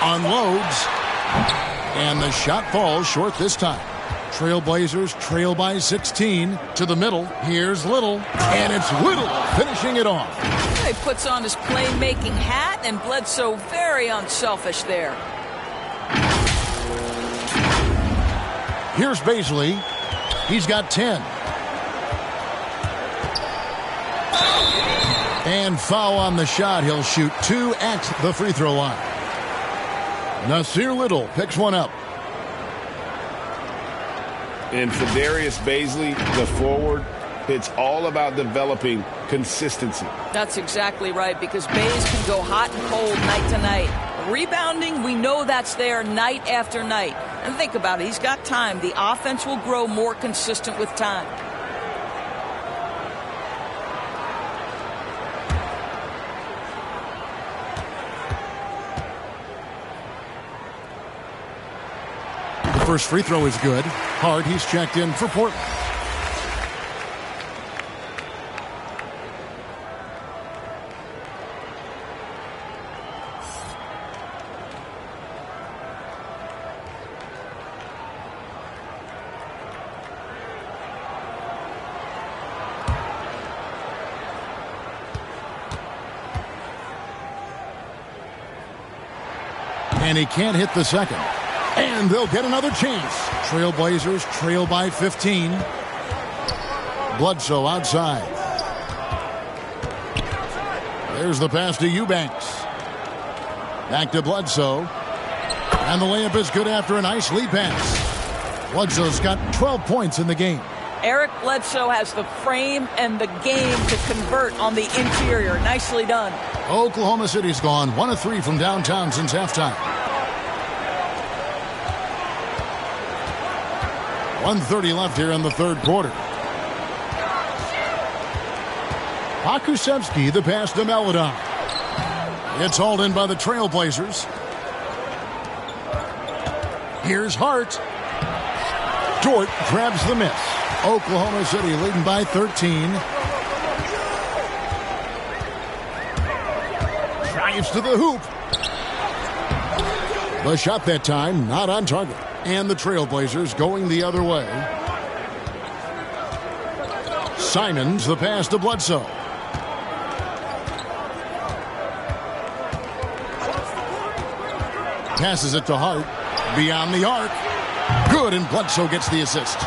Unloads. And the shot falls short this time. Trailblazers trail by 16 to the middle. Here's Little, and it's Little finishing it off. He puts on his playmaking hat, and Bledsoe very unselfish there. Here's Baisley. He's got 10. And foul on the shot. He'll shoot 2 at the free throw line. Nasir Little picks one up. And for Darius Baisley, the forward, it's all about developing consistency. That's exactly right, because Bays can go hot and cold night to night. Rebounding, we know that's there night after night. And think about it, he's got time. The offense will grow more consistent with time. First free throw is good. Hard, he's checked in for Portland. And he can't hit the second. And they'll get another chance. Trailblazers trail by 15. Bledsoe outside. There's the pass to Eubanks. Back to Bledsoe. And the layup is good after a nice lead pass. Bledsoe's got 12 points in the game. Eric Bledsoe has the frame and the game to convert on the interior. Nicely done. Oklahoma City's gone 1 of 3 from downtown since halftime. 1:30 left here in the third quarter. Pokusevski, the pass to Maledon. It's hauled in by the Trailblazers. Here's Hart. Dort grabs the miss. Oklahoma City leading by 13. Drives to the hoop. The shot that time not on target. And the Trailblazers going the other way. Simons, the pass to Bledsoe. Passes it to Hart. Beyond the arc. Good, and Bledsoe gets the assist.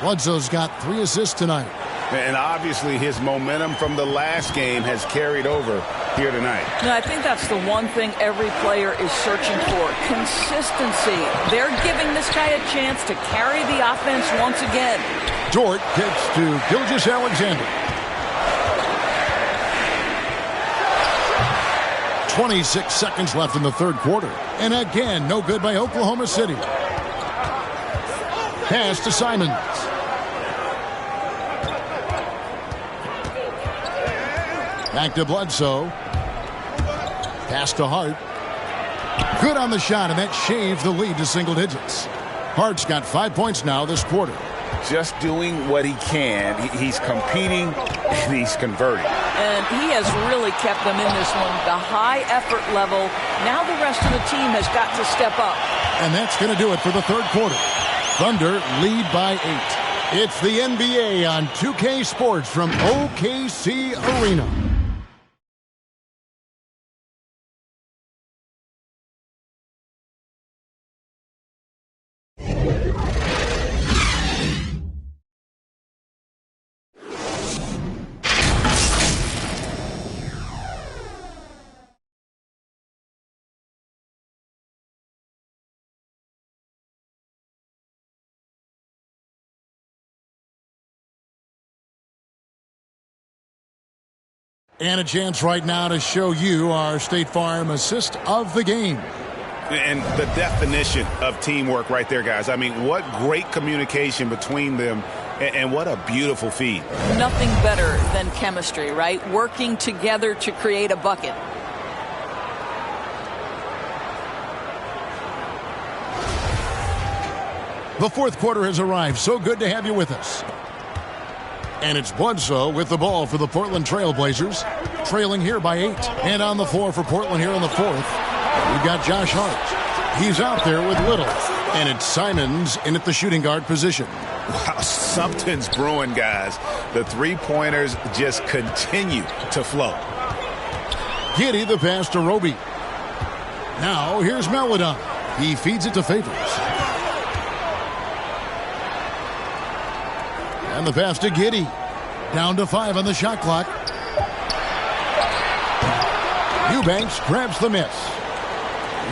Bledsoe's got 3 assists tonight. And obviously his momentum from the last game has carried over here tonight. No, I think that's the one thing every player is searching for. Consistency. They're giving this guy a chance to carry the offense once again. Dort gets to Gilgeous-Alexander. 26 seconds left in the third quarter. And again, no good by Oklahoma City. Pass to Simons. Back to Bledsoe. Pass to Hart. Good on the shot, and that shaves the lead to single digits. Hart's got 5 points now this quarter. Just doing what he can. He's competing, and he's converting. And he has really kept them in this one. The high effort level. Now the rest of the team has got to step up. And that's going to do it for the third quarter. Thunder lead by 8. It's the NBA on 2K Sports from OKC Arena. And a chance right now to show you our State Farm assist of the game. And the definition of teamwork right there, guys. I mean, what great communication between them, and what a beautiful feed. Nothing better than chemistry, right? Working together to create a bucket. The fourth quarter has arrived. So good to have you with us. And it's Bledsoe with the ball for the Portland Trailblazers. trailing here by 8. And on the floor for Portland here in the fourth, we've got Josh Hart. He's out there with Little. And it's Simons in at the shooting guard position. Wow, something's brewing, guys. The three-pointers just continue to flow. Giddey the pass to Roby. Now here's Maledon. He feeds it to Favors. And the pass to Giddey. Down to 5 on the shot clock. Eubanks grabs the miss.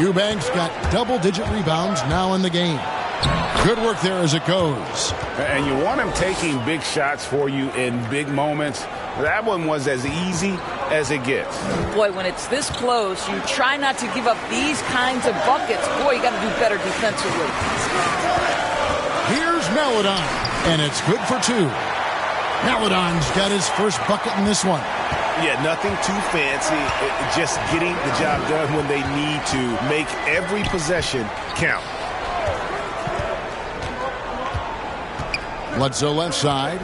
Eubanks got double-digit rebounds now in the game. Good work there as it goes. And you want him taking big shots for you in big moments. That one was as easy as it gets. Boy, when it's this close, you try not to give up these kinds of buckets. Boy, you got to do better defensively. Here's Maledon, and it's good for 2. Maledon's got his first bucket in this one. Yeah, nothing too fancy. Just getting the job done when they need to. Make every possession count. Bledsoe left side.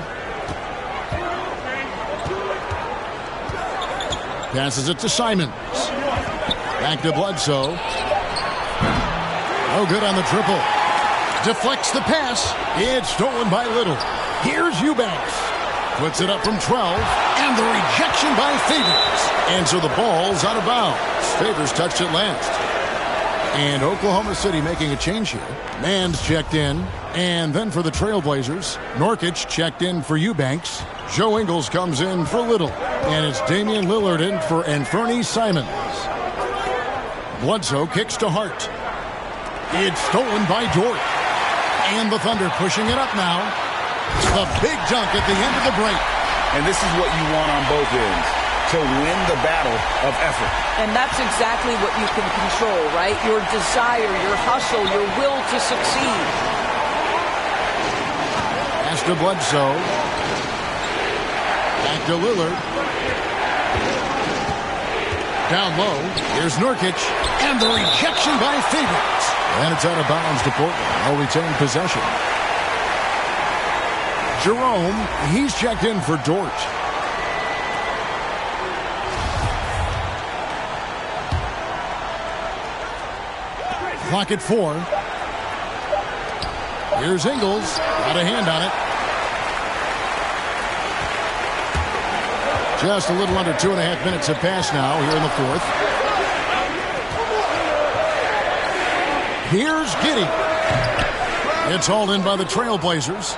Passes it to Simons. Back to Bledsoe. No good on the triple. Deflects the pass. It's stolen by Little. Here's Eubanks. Puts it up from 12. And the rejection by Favors. And so the ball's out of bounds. Favors touched it last. And Oklahoma City making a change here. Mann's checked in. And then for the Trailblazers, Nurkic checked in for Eubanks. Joe Ingles comes in for Little. And it's Damian Lillard in for Anthony Simons. Bledsoe kicks to Hart. It's stolen by Dort. And the Thunder pushing it up now. The big dunk at the end of the break. And this is what you want on both ends, to win the battle of effort. And that's exactly what you can control, right? Your desire, your hustle, your will to succeed. Pass to Bledsoe. Back to Lillard. Down low. Here's Nurkic. And the rejection by Favors. And it's out of bounds to Portland. They'll retain possession. Jerome, he's checked in for Dort. Clock at 4. Here's Ingles. Got a hand on it. Just a little under 2.5 minutes have passed now here in the fourth. Here's Giddey. It's hauled in by the Trailblazers.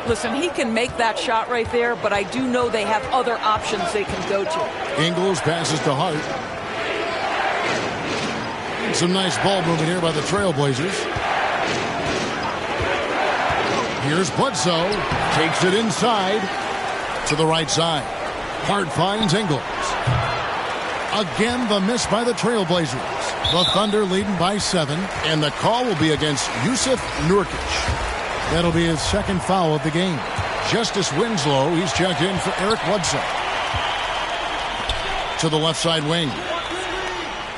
Listen, he can make that shot right there, but I do know they have other options they can go to. Ingles passes to Hart. Some nice ball movement here by the Trailblazers. Here's Bledsoe. Takes it inside to the right side. Hart finds Ingles. Again, the miss by the Trailblazers. The Thunder leading by 7, and the call will be against Yusuf Nurkic. That'll be his second foul of the game. Justice Winslow, he's checked in for Eric Bledsoe. To the left side wing.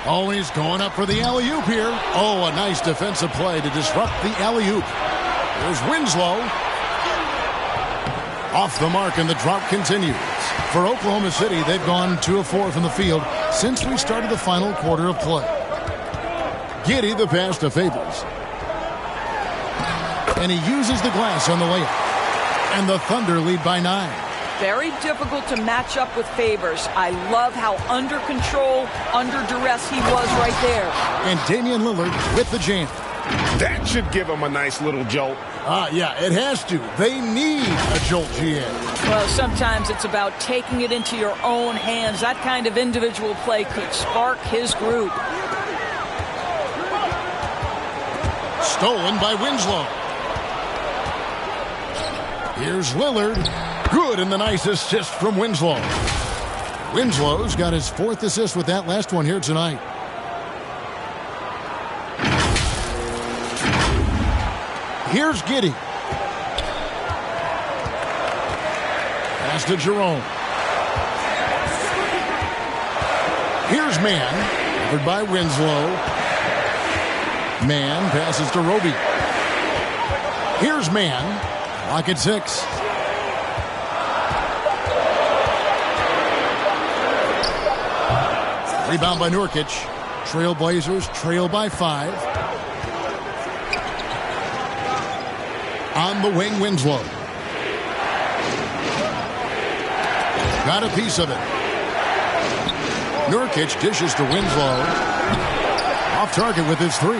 Always going up for the alley-oop here. Oh, a nice defensive play to disrupt the alley-oop. There's Winslow. Off the mark, and the drought continues. For Oklahoma City, they've gone 2 of 4 from the field since we started the final quarter of play. Giddey the pass to Favors. And he uses the glass on the layup. And the Thunder lead by 9. Very difficult to match up with Favors. I love how under control, under duress he was right there. And Damian Lillard with the jam. That should give him a nice little jolt. Yeah, it has to. They need a jolt, GA. Well, sometimes it's about taking it into your own hands. That kind of individual play could spark his group. Stolen by Winslow. Here's Lillard. Good, and the nice assist from Winslow. Winslow's got his 4th assist with that last one here tonight. Here's Giddey. Pass to Jerome. Here's Mann. Covered by Winslow. Mann passes to Roby. Here's Mann. Clock at 6. Rebound by Nurkic. Trailblazers trail by 5. On the wing, Winslow. Got a piece of it. Nurkic dishes to Winslow. Off target with his 3.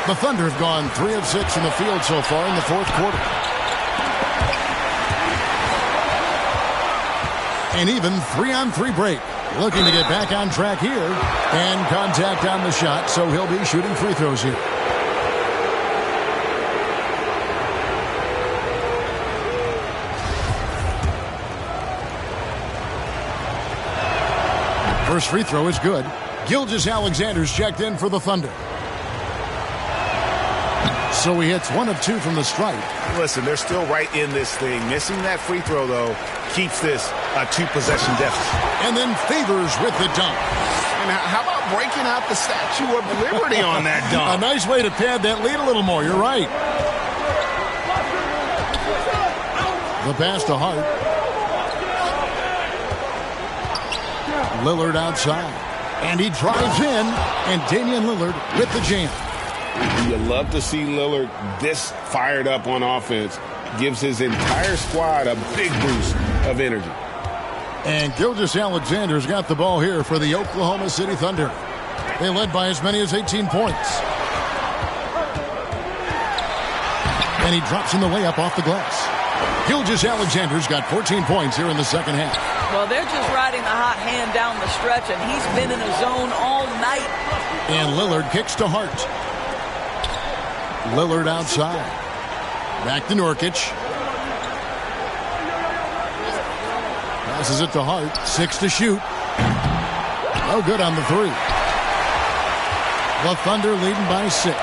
The Thunder have gone 3 of 6 in the field so far in the fourth quarter. An even 3-on-3 break. Looking to get back on track here. And contact on the shot, so he'll be shooting free throws here. First free throw is good. Gilgeous-Alexander's checked in for the Thunder. So he hits 1 of 2 from the stripe. Listen, they're still right in this thing. Missing that free throw, though, keeps this a 2-possession deficit. And then Favors with the dunk. And how about breaking out the Statue of Liberty on that dunk? A nice way to pad that lead a little more. You're right. The pass to Hart. Lillard outside. And he drives in. And Damian Lillard with the jam. You love to see Lillard this fired up on offense. Gives his entire squad a big boost of energy. And Gilgeous-Alexander's got the ball here for the Oklahoma City Thunder. They led by as many as 18 points. And he drops in the layup off the glass. Gilgeous-Alexander's got 14 points here in the second half. Well, they're just riding the hot hand down the stretch, and he's been in a zone all night. And Lillard kicks to Hart. Lillard outside. Back to Nurkic. Passes it to Hart. 6 to shoot. No good on the 3. The Thunder leading by 6.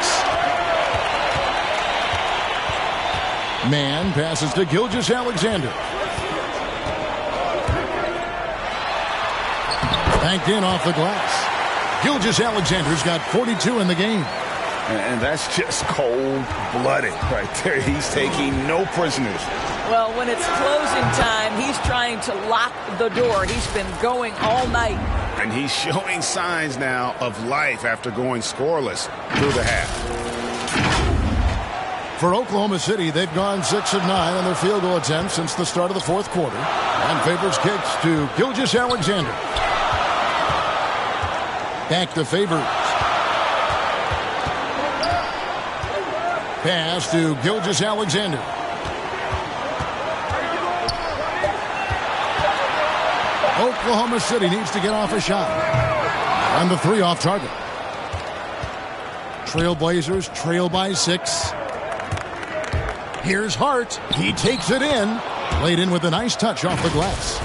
Man passes to Gilgeous-Alexander. Banked in off the glass. Gilgeous-Alexander's got 42 in the game. And that's just cold-blooded right there. He's taking no prisoners. Well, when it's closing time, he's trying to lock the door. He's been going all night. And he's showing signs now of life after going scoreless through the half. For Oklahoma City, they've gone 6 of 9 on their field goal attempts since the start of the fourth quarter. And Favors kicks to Gilgeous-Alexander. Back to Favors. Pass to Gilgeous-Alexander. Oklahoma City needs to get off a shot. And the 3 off target. Trailblazers trail by 6. Here's Hart. He takes it in. Laid in with a nice touch off the glass.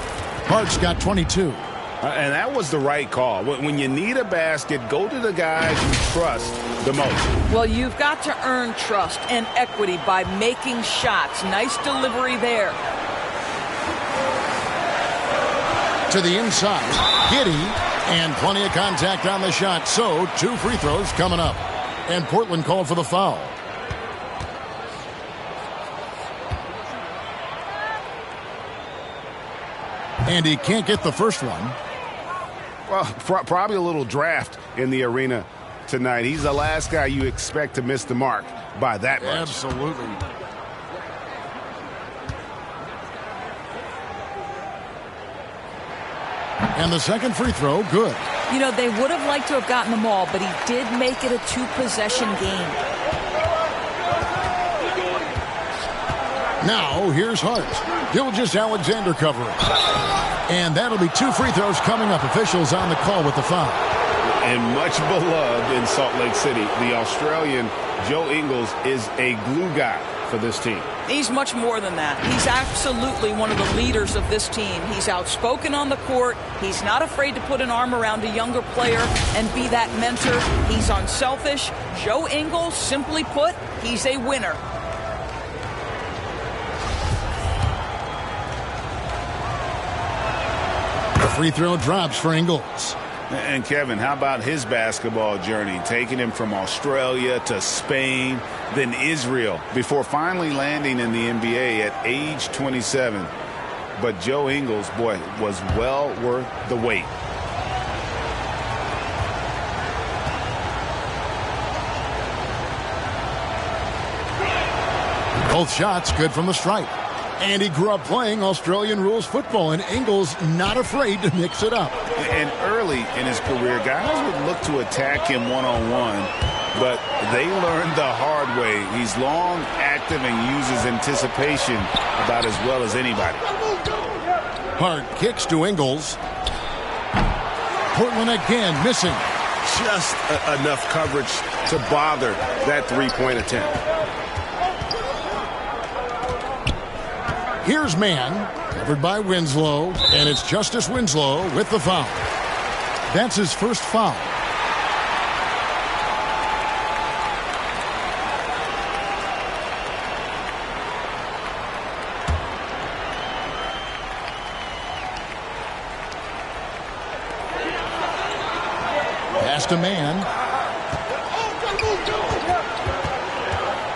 Hart's got 22. And that was the right call. When you need a basket, go to the guys you trust the most. Well, you've got to earn trust and equity by making shots. Nice delivery there. To the inside. Giddey. And plenty of contact on the shot. So, 2 free throws coming up. And Portland called for the foul. And he can't get the first one. Well, probably a little draft in the arena tonight. He's the last guy you expect to miss the mark by that much. Absolutely. And the second free throw, good. You know, they would have liked to have gotten them all, but he did make it a 2-possession game. Now, here's Hart. Gilgeous-Alexander covering. And that'll be 2 free throws coming up. Officials on the call with the foul. And much beloved in Salt Lake City, the Australian Joe Ingles is a glue guy for this team. He's much more than that. He's absolutely one of the leaders of this team. He's outspoken on the court. He's not afraid to put an arm around a younger player and be that mentor. He's unselfish. Joe Ingles, simply put, he's a winner. The free throw drops for Ingles. And Kevin, how about his basketball journey? Taking him from Australia to Spain, then Israel, before finally landing in the NBA at age 27. But Joe Ingles, boy, was well worth the wait. Both shots good from the stripe. And he grew up playing Australian rules football, and Ingles not afraid to mix it up. And early in his career, guys would look to attack him one-on-one, but they learned the hard way. He's long, active, and uses anticipation about as well as anybody. Hart kicks to Ingles. Portland again missing. Just enough coverage to bother that three-point attempt. Here's man, covered by Winslow, and it's Justice Winslow with the foul. That's his first foul. Pass to man.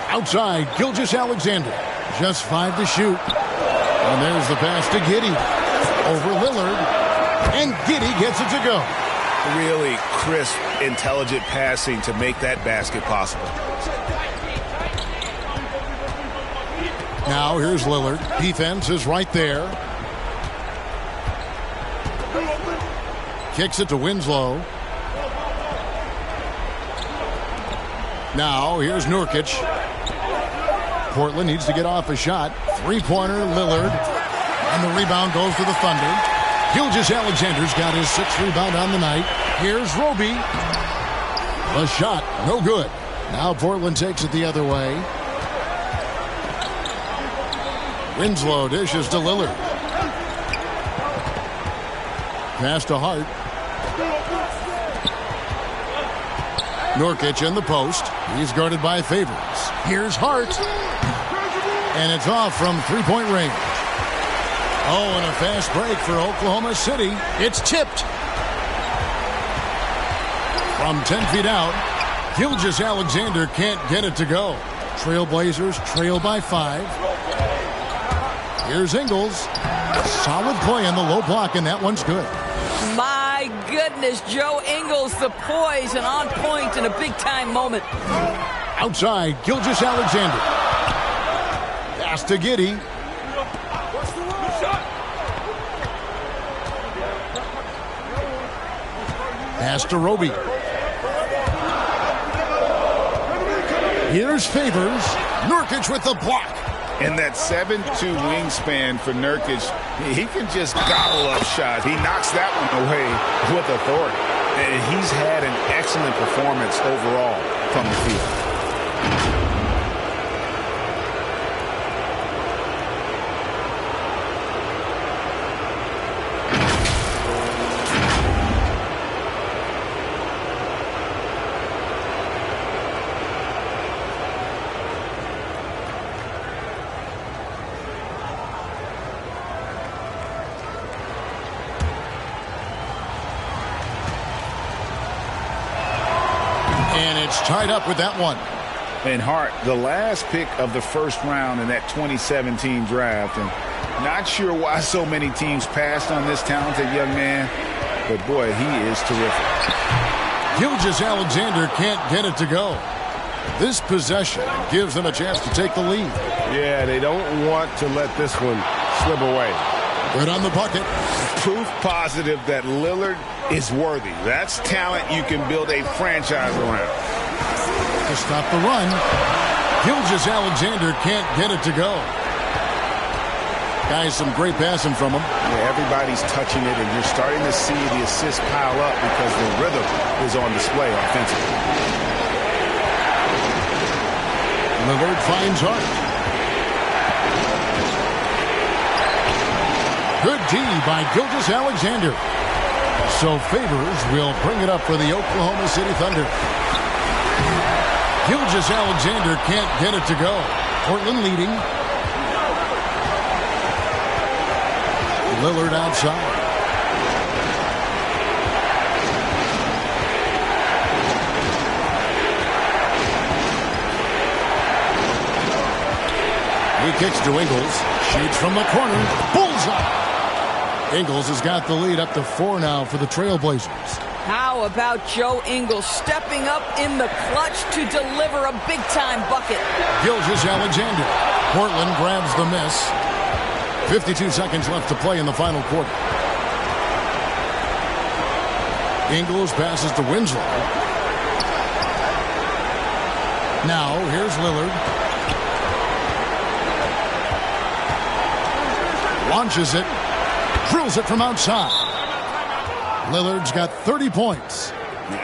Outside, Gilgeous-Alexander. Just 5 to shoot. And there's the pass to Giddey. Over Lillard. And Giddey gets it to go. Really crisp, intelligent passing to make that basket possible. Now here's Lillard. Defense is right there. Kicks it to Winslow. Now here's Nurkic. Portland needs to get off a shot. Three-pointer, Lillard. And the rebound goes to the Thunder. Gilgeous-Alexander's got his 6th rebound on the night. Here's Roby. The shot, no good. Now Portland takes it the other way. Winslow dishes to Lillard. Pass to Hart. Nurkic in the post. He's guarded by Favors. Here's Hart. And it's off from three-point range. Oh, and a fast break for Oklahoma City. It's tipped. From 10 feet out, Gilgeous-Alexander can't get it to go. Trailblazers trail by 5. Here's Ingles. Solid play in the low block, and that one's good. My goodness, Joe Ingles, the poise and on point in a big-time moment. Outside, Gilgeous-Alexander. Pass to Giddey. Pass to Roby. Here's Favors. Nurkic with the block. And that 7'2" wingspan for Nurkic, he can just gobble up shots. He knocks that one away with authority. And he's had an excellent performance overall from the field. Tied up with that one. And Hart, the last pick of the first round in that 2017 draft. And not sure why so many teams passed on this talented young man. But, boy, he is terrific. Gilgeous-Alexander can't get it to go. This possession gives them a chance to take the lead. Yeah, they don't want to let this one slip away. Good on the bucket. Proof positive that Lillard is worthy. That's talent you can build a franchise around. To stop the run, Gilgeous-Alexander can't get it to go. Guys, some great passing from him. Yeah, everybody's touching it, and you're starting to see the assists pile up because the rhythm is on display offensively. Lillard finds Hart. Good D by Gilgeous-Alexander. So Favors will bring it up for the Oklahoma City Thunder. Gilgeous-Alexander can't get it to go. Portland leading. Lillard outside. He kicks to Ingles. Shoots from the corner. Bullseye. Ingles has got the lead up to 4 now for the Trailblazers. How about Joe Ingles stepping up in the clutch to deliver a big-time bucket? Gilgeous-Alexander. Portland grabs the miss. 52 seconds left to play in the final quarter. Ingles passes to Winslow. Now, here's Lillard. Launches it. Drills it from outside. Lillard's got 30 points.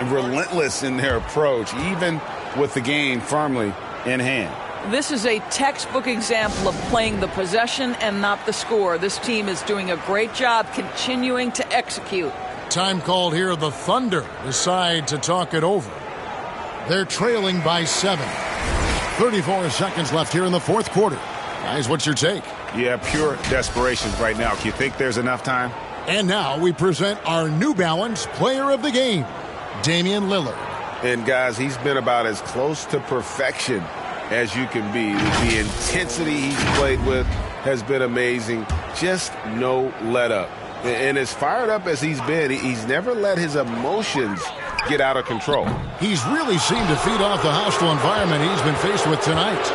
Relentless in their approach, even with the game firmly in hand. This is a textbook example of playing the possession and not the score. This team is doing a great job continuing to execute. Time called here. The Thunder decide to talk it over. They're trailing by 7. 34 seconds left here in the fourth quarter. Guys, what's your take? Yeah, pure desperation right now. Do you think there's enough time? And now we present our New Balance Player of the Game, Damian Lillard. And guys, he's been about as close to perfection as you can be. The intensity he's played with has been amazing. Just no let up. And as fired up as he's been, he's never let his emotions get out of control. He's really seemed to feed off the hostile environment he's been faced with tonight.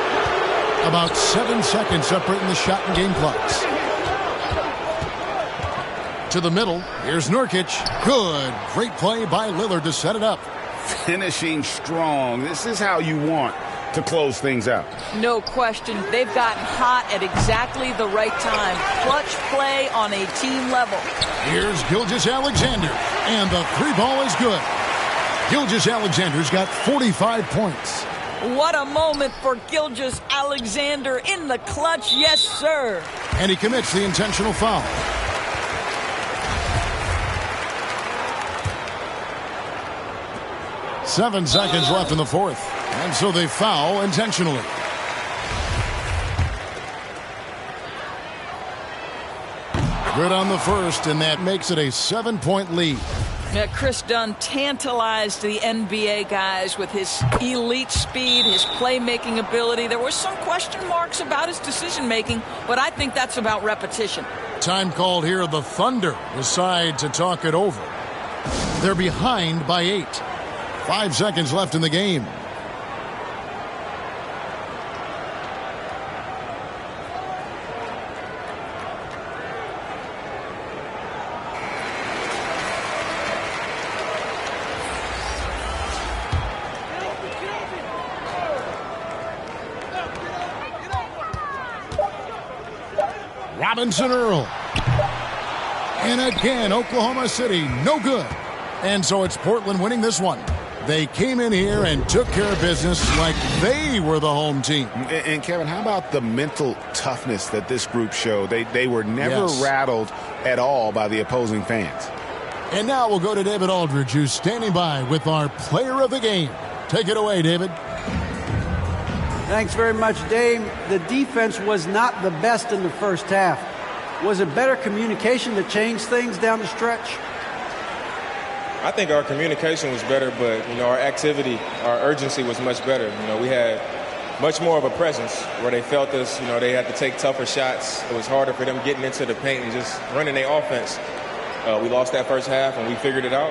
About 7 seconds separating the shot and game clocks. To the middle. Here's Nurkic. Good. Great play by Lillard to set it up. Finishing strong. This is how you want to close things out. No question. They've gotten hot at exactly the right time. Clutch play on a team level. Here's Gilgeous-Alexander. And the three ball is good. Gilgeous-Alexander's got 45 points. What a moment for Gilgeous-Alexander in the clutch. Yes, sir. And he commits the intentional foul. Seven seconds left in the fourth. And so they foul intentionally. Good on the first, and that makes it a 7-point lead. Now, Chris Dunn tantalized the NBA guys with his elite speed, his playmaking ability. There were some question marks about his decision-making, but I think that's about repetition. Time called here. The Thunder decide to talk it over. They're behind by 8. 5 seconds left in the game. Robinson Earl. And again, Oklahoma City, no good. And so it's Portland winning this one. They came in here and took care of business like they were the home team. And Kevin, how about the mental toughness that this group showed? They were never rattled at all by the opposing fans. And now we'll go to David Aldridge, who's standing by with our player of the game. Take it away, David. Thanks very much, Dame. The defense was not the best in the first half. Was it better communication that changed things down the stretch? I think our communication was better, but, our activity, our urgency was much better. We had much more of a presence where they felt us. They had to take tougher shots. It was harder for them getting into the paint and just running their offense. We lost that first half, and we figured it out.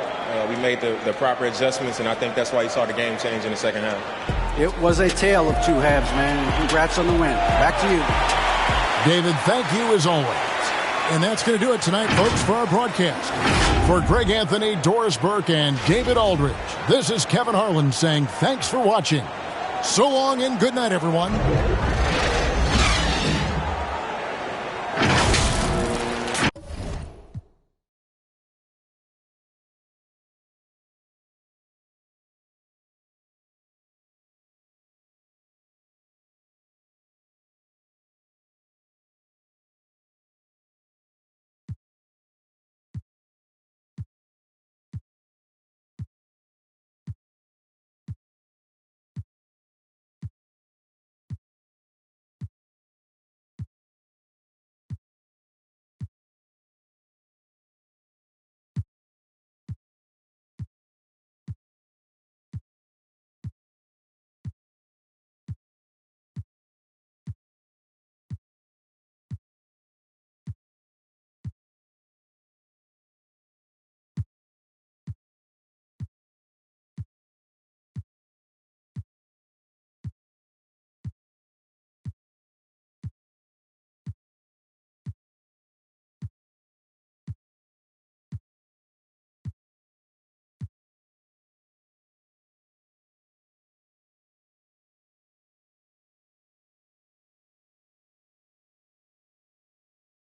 We made the proper adjustments, and I think that's why you saw the game change in the second half. It was a tale of two halves, man. Congrats on the win. Back to you. David, thank you as always. And that's going to do it tonight, folks, for our broadcast. For Greg Anthony, Doris Burke, and David Aldridge, this is Kevin Harlan saying thanks for watching. So long and good night, everyone.